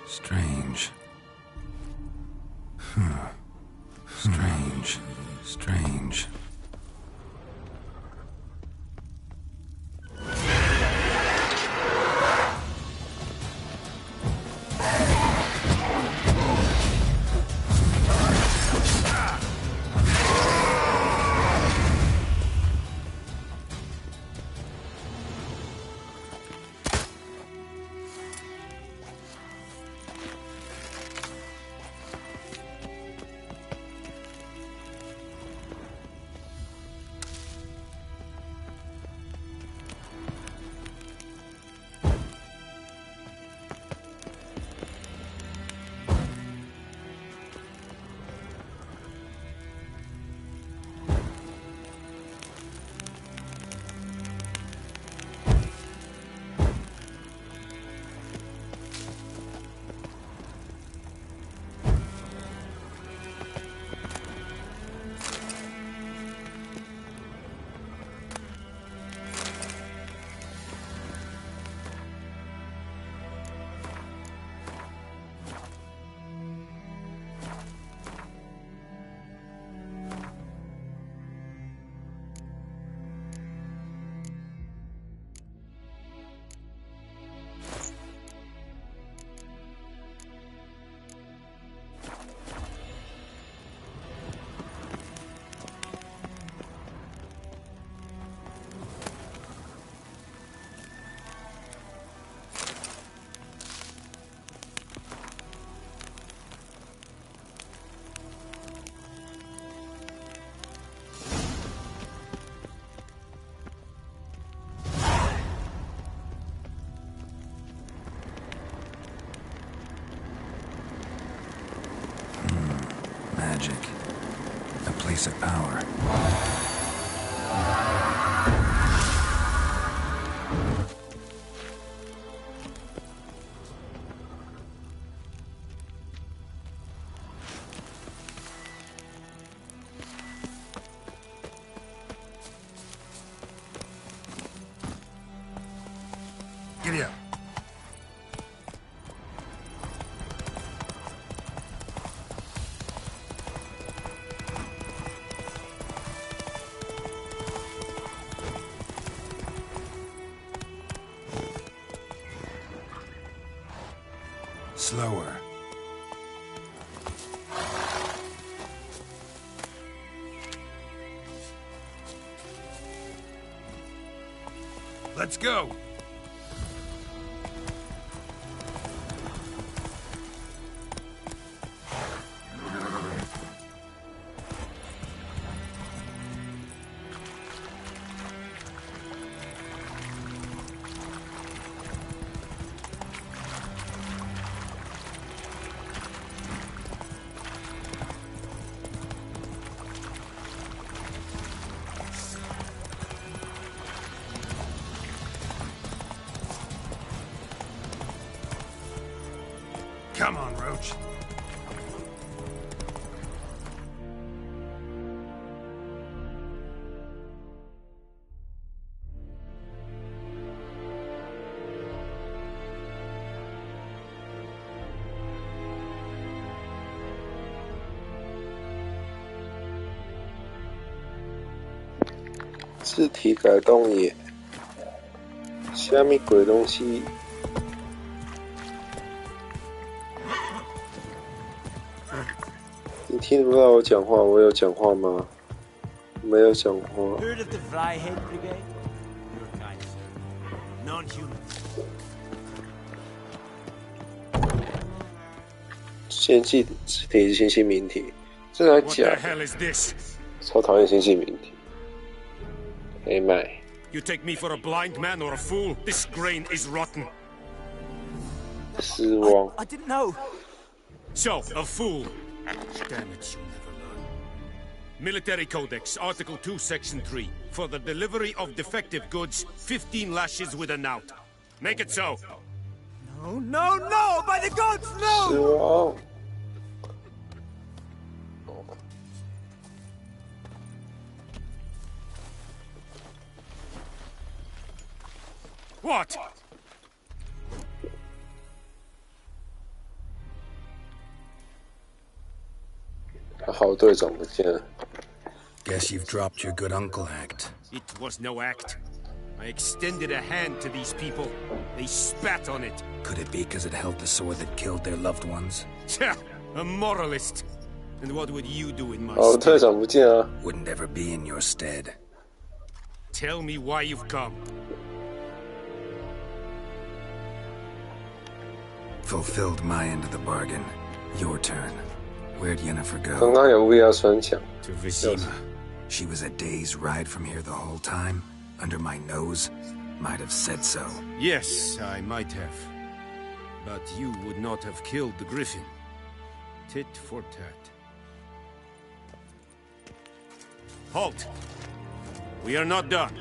Strange. Strange. Strange. magic. A place of power. Giddy up. Slower. Let's go. Come on, Roach. 字体改动也，虾米鬼东西？你听不到我讲话，我有讲话吗？没有讲话。Heard of the Flyhead Brigade? Your kind, sir. Non-humans. 星系字体是星系名体，这来假的。超讨厌星系名体。黑麦。You take me for a blind man or a fool? This grain is rotten. 失望。I didn't know. So, a fool. Damn it, you'll never learn. Military Codex, Article 2, Section 3. For the delivery of defective goods, 15 lashes with a knout. Make it so. No, no, no! By the gods, no! 失望。What?好队长不见了。Guess you've dropped your good uncle act. It was no act. I extended a hand to these people. They spat on it. Could it be because it held the sword that killed their loved ones? A moralist. And what would you do in my 好队 stead? 长不见啊。 Wouldn't ever be in your stead. Tell me why you've come. Fulfilled my end of the bargain. Your turn. Where'd Yennefer 刚 go? 刚有VR穿墙。 To Vizima. She was a day's ride from here the whole time? Under my nose? Might have said so. Yes, I might have. But you would not have killed the griffin. Tit for tat. Halt! We are not done.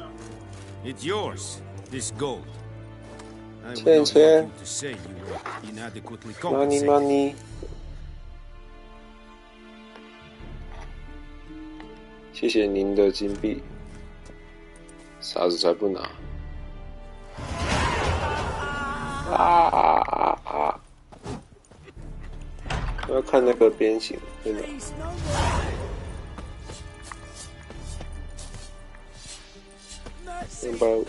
It's yours, this gold. I would not want you to say you were inadequately Money, compensated. money. 谢谢您的金币，傻子才不拿！我要看那个鞭刑，真的。250。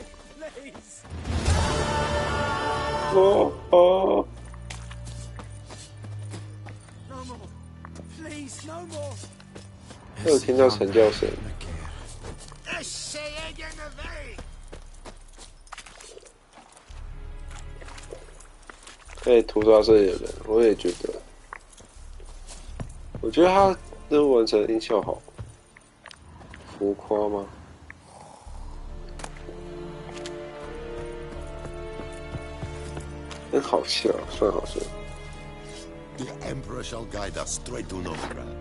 哦哦。 有听到惨叫声。可以屠杀这里的人，我也觉得。我觉得他任务完成音效好浮夸吗？很好笑，算好笑。 The Emperor shall guide us straight to Novigrad.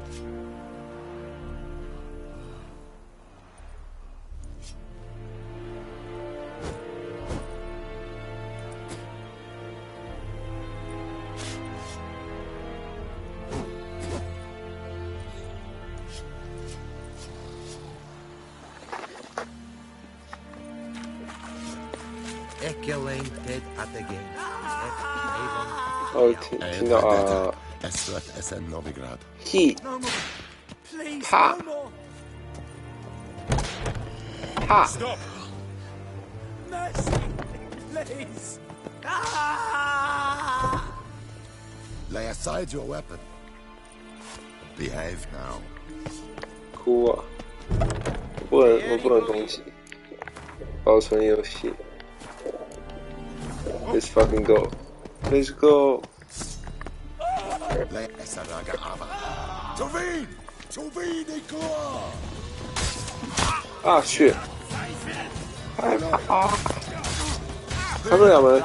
Killing dead at the game. Avon. 哦，听到啊。He. 他。他。 Stop. Mercy, please. Lay aside your weapon. Behave now. 哭啊！我不能攻击。保存游戏。Let's fucking go. Let's go. Ah shit. 害怕。开不了门。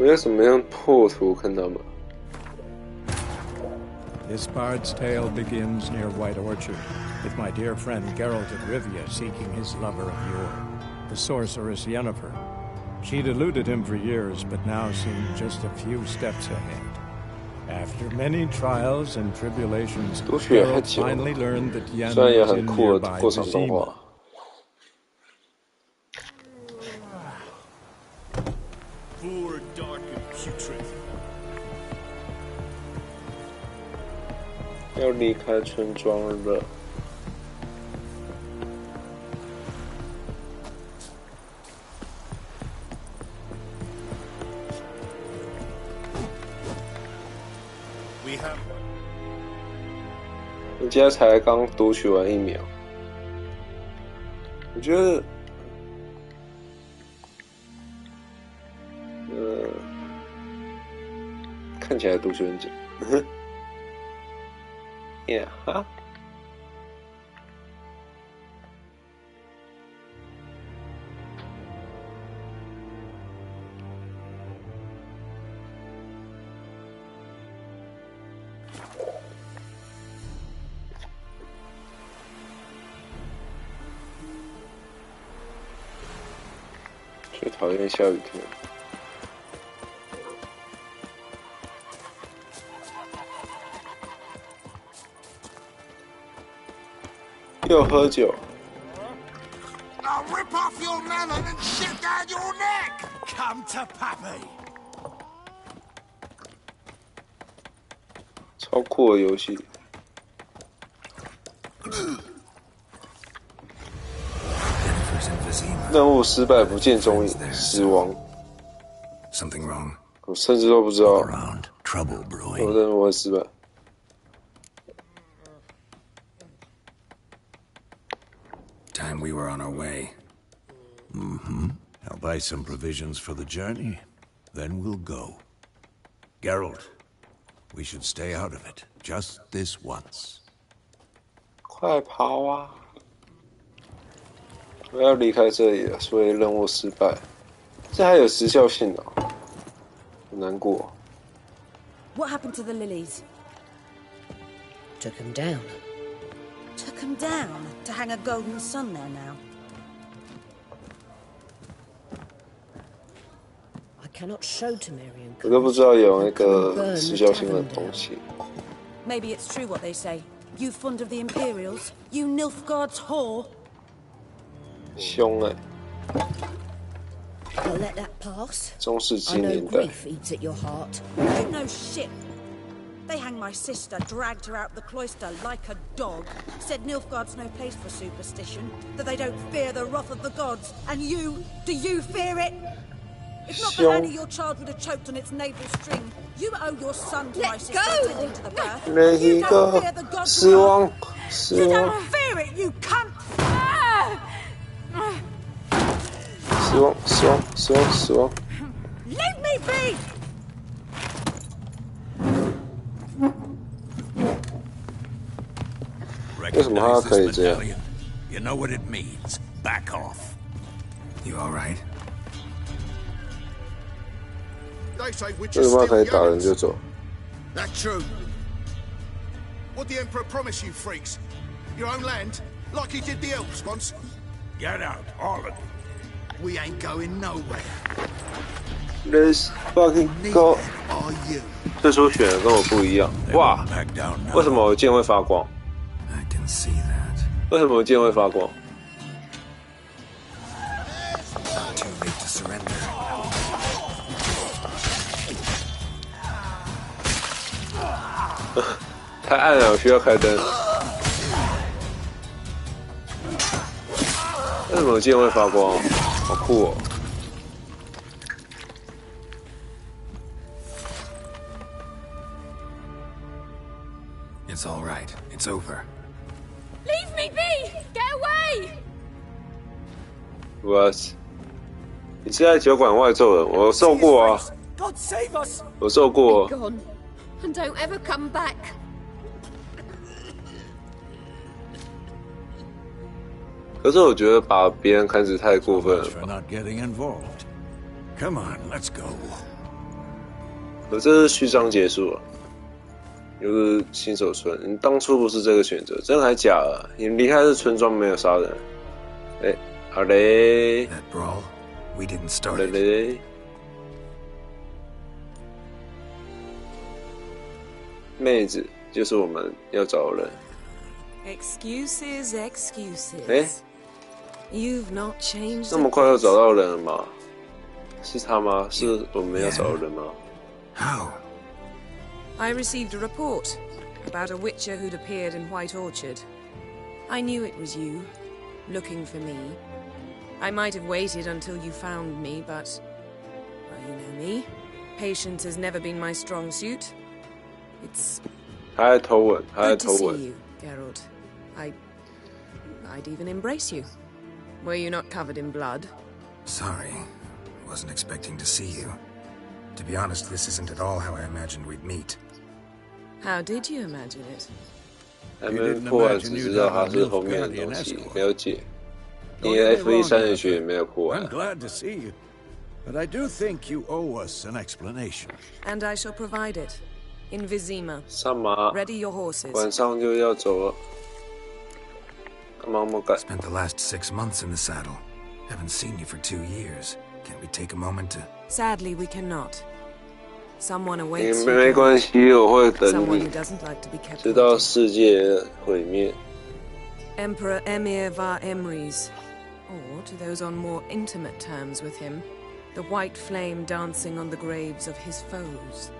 我要怎么样破图看到吗？ This bard's tale begins near White Orchard, with my dear friend Geralt of Rivia seeking his lover of yore, the sorceress Yennefer. She'd eluded him for years, but now seemed just a few steps ahead. After many trials and tribulations, Geralt finally learned that Yen was in nearby Vizima. Poor, dark, and putrid. 要离开村庄了。人家才刚读取完1秒，我觉得，看起来读取很紧。Yeah, huh? 最讨厌下雨天。又喝酒。I'll rip off your melon and shit down your neck. Come to Pappy. 超酷的游戏。任务失败，不见踪影，死亡。Something wrong? 我甚至都不知道。我任务会失败。Time we were on our way. I'll buy some provisions for the journey, then we'll go. Geralt, we should stay out of it, just this once. 快跑啊！我要离开这里了，所以任务失败。这还有时效性哦，很难过。What happened to the lilies? Took them down. Took them down to hang a golden sun there now. I cannot show to Marion. 我都不知道有那个时效性的东西。Maybe it's true what they say. You fond of the Imperials? You Nilfgaard's whore? 凶哎！ I'll let that pass. 中世纪 I know 年代。 grief eats at your heart. You know shit. They hanged my sister, dragged her out the cloister like a dog, said Nilfgaard's no place for superstition, that they don't fear the wrath of the gods. And you, do you fear it? If not for Annie, your child would have choked on its navel string. You owe your son to my sister attending to the birth. You don't fear the gods. 失望， You 失望， don't fear it, you cunt! 失望，失望，失望，失望。 Leave me be! Recognize this medallion. You know what it means. Back off. You all right? They say 为 witches 什么 steal 可以打人 young'uns. 就走？ That's true. What'd the Emperor promise you, freaks? Your own land? Like he did the elves once? Get out, all of you. We ain't going nowhere. Let's fucking go！ 最初选的跟我不一样，哇！为什么我剑会发光？为什么我剑会发光？太暗了，我需要开灯。为什么我剑会发光？好酷哦！ It's all right. It's over. Leave me be! Get away! What? 你是在酒馆外揍人？我受过啊！ God save us! 我受过。 Be gone, and don't ever come back. 可是我觉得把别人砍死太过分了。 Come on, let's go. 可这是序章结束了。 又是新手村，你当初不是这个选择，真还假的？你离开这村庄没有杀人？哎，好嘞。好嘞。妹子就是我们要找的人。Excuses, excuses. 哎 You've not changed. 那么快就找到人了吗？是他吗？是我们要找的人吗？ How? I received a report about a witcher who'd appeared in White Orchard. I knew it was you, looking for me. I might have waited until you found me, but... well, you know me. Patience has never been my strong suit. It's... Good to see you, Geralt. I'd even embrace you. Were you not covered in blood? Sorry. Wasn't expecting to see you. To be honest, this isn't at all how I imagined we'd meet. How did you imagine it? 还没破完，只知道它是后面的东西，了解。你的 FE 3人学也没有破完。 I'm glad to see you, but I do think you owe us an explanation. And I shall provide it. In Vizima. 上马。 Ready your horses. 晚上就要走了。干嘛那么赶？ Spent the last 6 months in the saddle. Haven't seen you for 2 years. Can't we take a moment to? Sadly, we cannot. Someone awaits 你没关系，我会等 Someone 你 who doesn't like to be kept 直到世界毁灭。 Emperor Emir var Emrys, or to those on more intimate terms with him, the white flame dancing on the graves of his foes.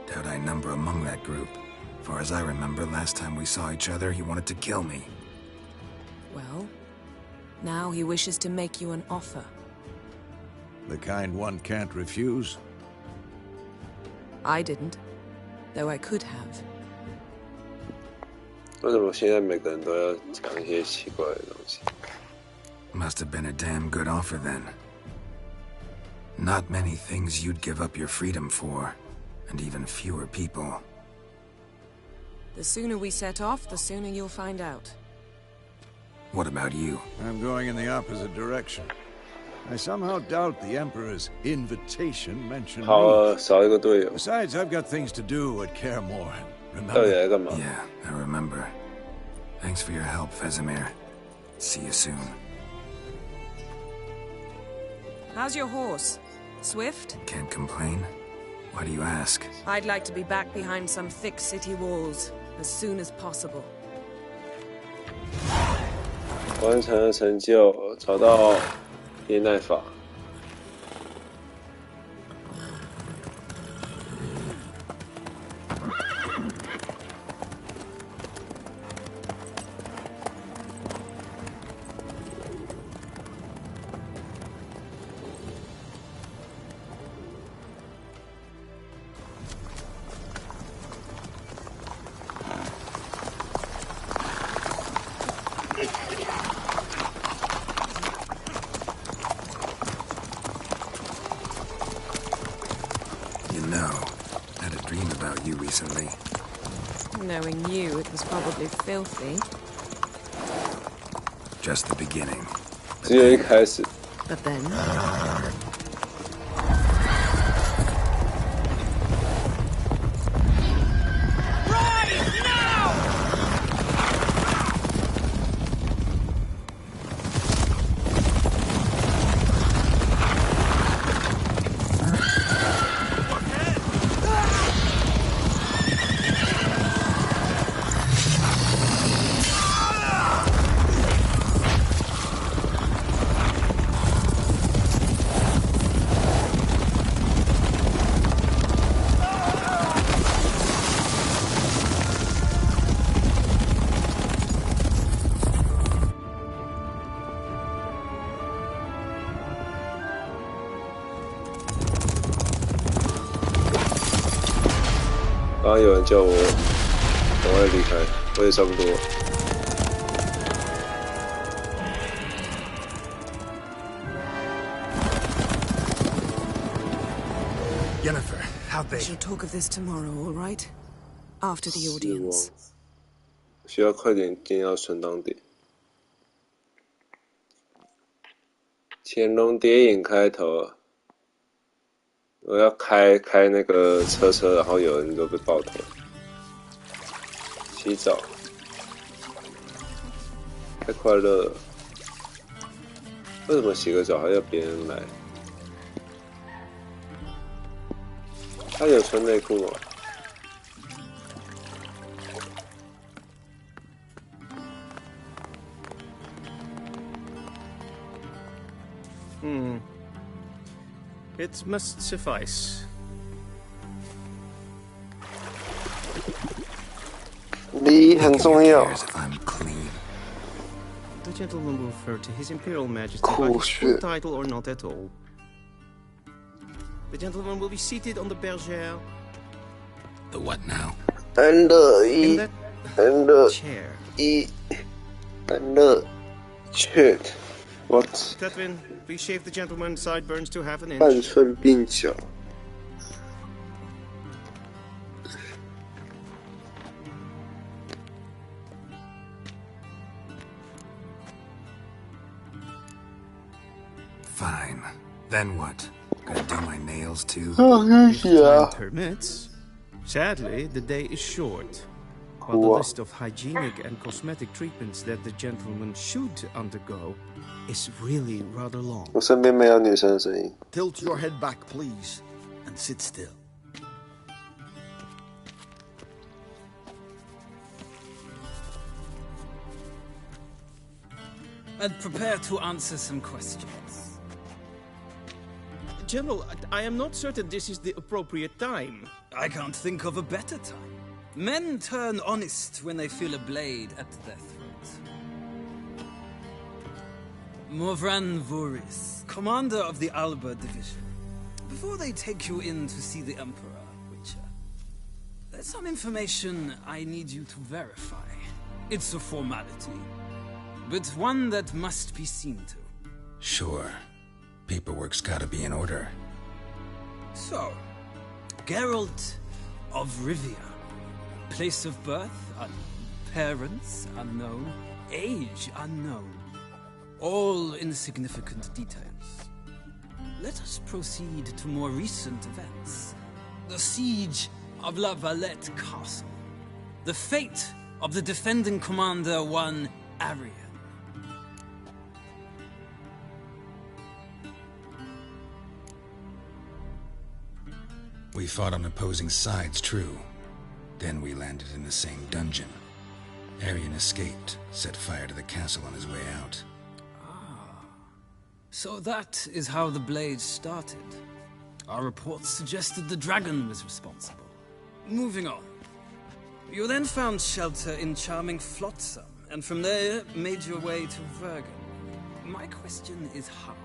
Doubt I number among that group. Far as I remember, last time we saw each other, he wanted to kill me. Well, now he wishes to make you an offer. The kind one can't refuse. I didn't, though I could have. 为什么现在每个人都要讲一些奇怪的东西？ Must have been a damn good offer then. Not many things you'd give up your freedom for, and even fewer people. The sooner we set off, the sooner you'll find out. What about you? I'm going in the opposite direction. I somehow doubt the Emperor's invitation mentioned 好了，少一个队友。 Besides, I've got things to do at Kaermore. 到底来干嘛？ Yeah, I remember. Thanks for your help, Vesemir. See you soon. How's your horse? Swift? Can't complain. Why do you ask? I'd like to be back behind some thick city walls as soon as possible. 完成了成就，找到耶奈法。Recently. Knowing you, it was probably filthy. Just the beginning. 只有一开始。 But then. 刚刚有人叫我赶快离开，我也差不多。Yennefer, how We shall talk of this tomorrow, all right? After the audience. 需要快点进到存档点。乾隆谍影开头，我要开那个车，然后有人都被爆头。洗澡，太快乐了。为什么洗个澡还要别人来？他有穿内裤吗？It must suffice. 礼很重要。 The gentleman will refer to His Imperial Majesty by his full title or not at all. The gentleman will be seated on the bergère. The what now? And shit. What? Tatwin, please shave the gentleman's sideburns to half an inch. 半寸鬓角。Fine. Then what? Gotta do my nails too? If time permits. Sadly, the day is short. While the list of hygienic and cosmetic treatments that the gentleman should undergo is really rather long. 我身边没有女生的声音。 Tilt your head back, please, and sit still. And prepare to answer some questions. General, I am not certain this is the appropriate time. I can't think of a better time. Men turn honest when they feel a blade at their throat. Morvran Voris, commander of the Alba Division. Before they take you in to see the Emperor, Witcher, there's some information I need you to verify. It's a formality, but one that must be seen to. Sure. Paperwork's gotta be in order. So, Geralt of Rivia. Place of birth unknown. Parents unknown. Age unknown. All insignificant details. Let us proceed to more recent events. The siege of La Valette Castle. The fate of the defending commander, one Arian. We fought on opposing sides, true. Then we landed in the same dungeon. Arian escaped, set fire to the castle on his way out. So that is how the blade started. Our reports suggested the dragon was responsible. Moving on. You then found shelter in charming Flotsam, and from there made your way to Vergen. My question is how?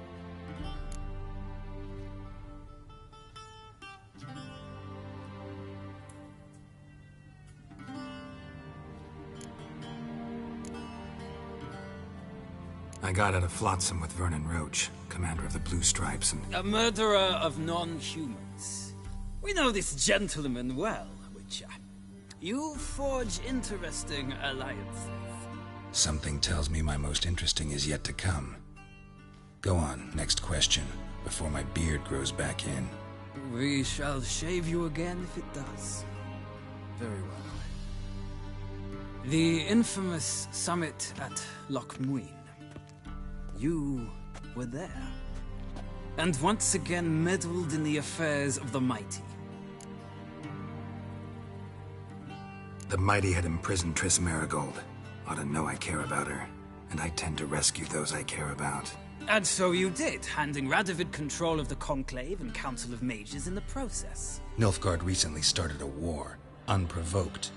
I got out of Flotsam with Vernon Roach, commander of the Blue Stripes, and... A murderer of non-humans. We know this gentleman well, Witcher. You forge interesting alliances. Something tells me my most interesting is yet to come. Go on, next question, before my beard grows back in. We shall shave you again if it does. Very well. The infamous summit at Loch Muin. You were there. And once again meddled in the affairs of the mighty. The mighty had imprisoned Triss Marigold. Ought to know I care about her, and I tend to rescue those I care about. And so you did, handing Radovid control of the Conclave and Council of Mages in the process. Nilfgaard recently started a war, unprovoked.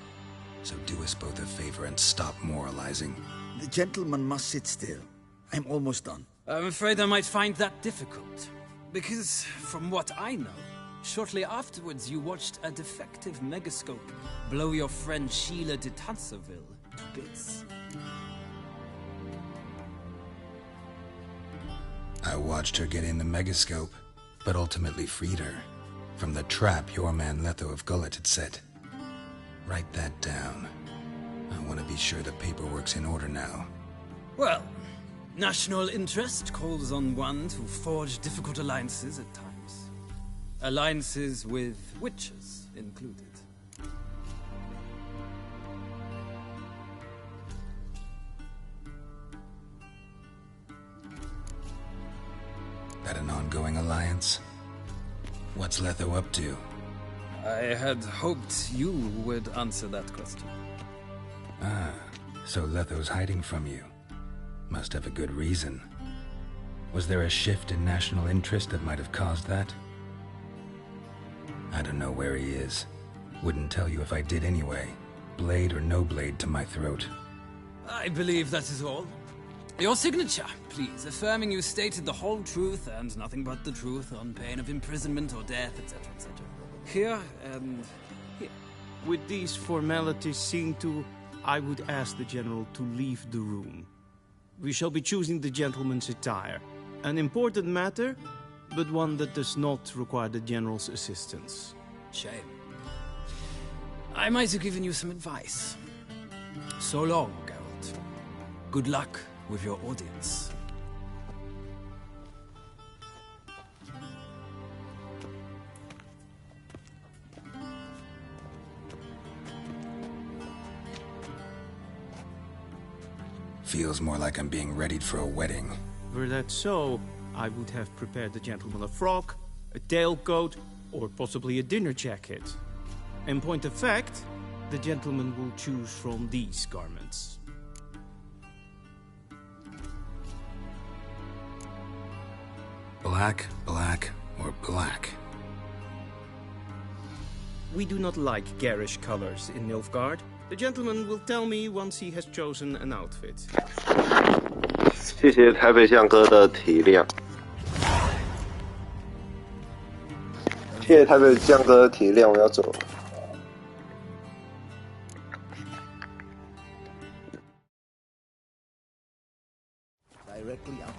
So do us both a favor and stop moralizing. The gentleman must sit still. I'm almost done. I'm afraid I might find that difficult. Because, from what I know, Shortly afterwards, you watched a defective megascope blow your friend Sheila de Tancerville to bits. I watched her get in the megascope, but ultimately freed her from the trap your man Letho of Gullet had set. Write that down. I want to be sure the paperwork's in order now. Well, national interest calls on one to forge difficult alliances at times. Alliances with witches included. That an ongoing alliance? What's Letho up to? I had hoped you would answer that question. Ah, so Letho's hiding from you. Must have a good reason. Was there a shift in national interest that might have caused that? I don't know where he is. Wouldn't tell you if I did anyway. Blade or no blade to my throat. I believe that is all. Your signature, please, affirming you stated the whole truth and nothing but the truth on pain of imprisonment or death, etc., etc. Here and here. With these formalities seen to, I would ask the General to leave the room. We shall be choosing the gentleman's attire. An important matter, but one that does not require the General's assistance. Shame. I might have given you some advice. So long, Geralt. Good luck with your audience. Feels more like I'm being readied for a wedding. Were that so, I would have prepared the gentleman a frock, a tailcoat, or possibly a dinner jacket. In point of fact, the gentleman will choose from these garments. Black, black, or black? We do not like garish colors in Nilfgaard. The gentleman will tell me once he has chosen an outfit. 谢谢台北酱哥的体谅。谢谢台北酱哥的体谅，我要走了。Directly up.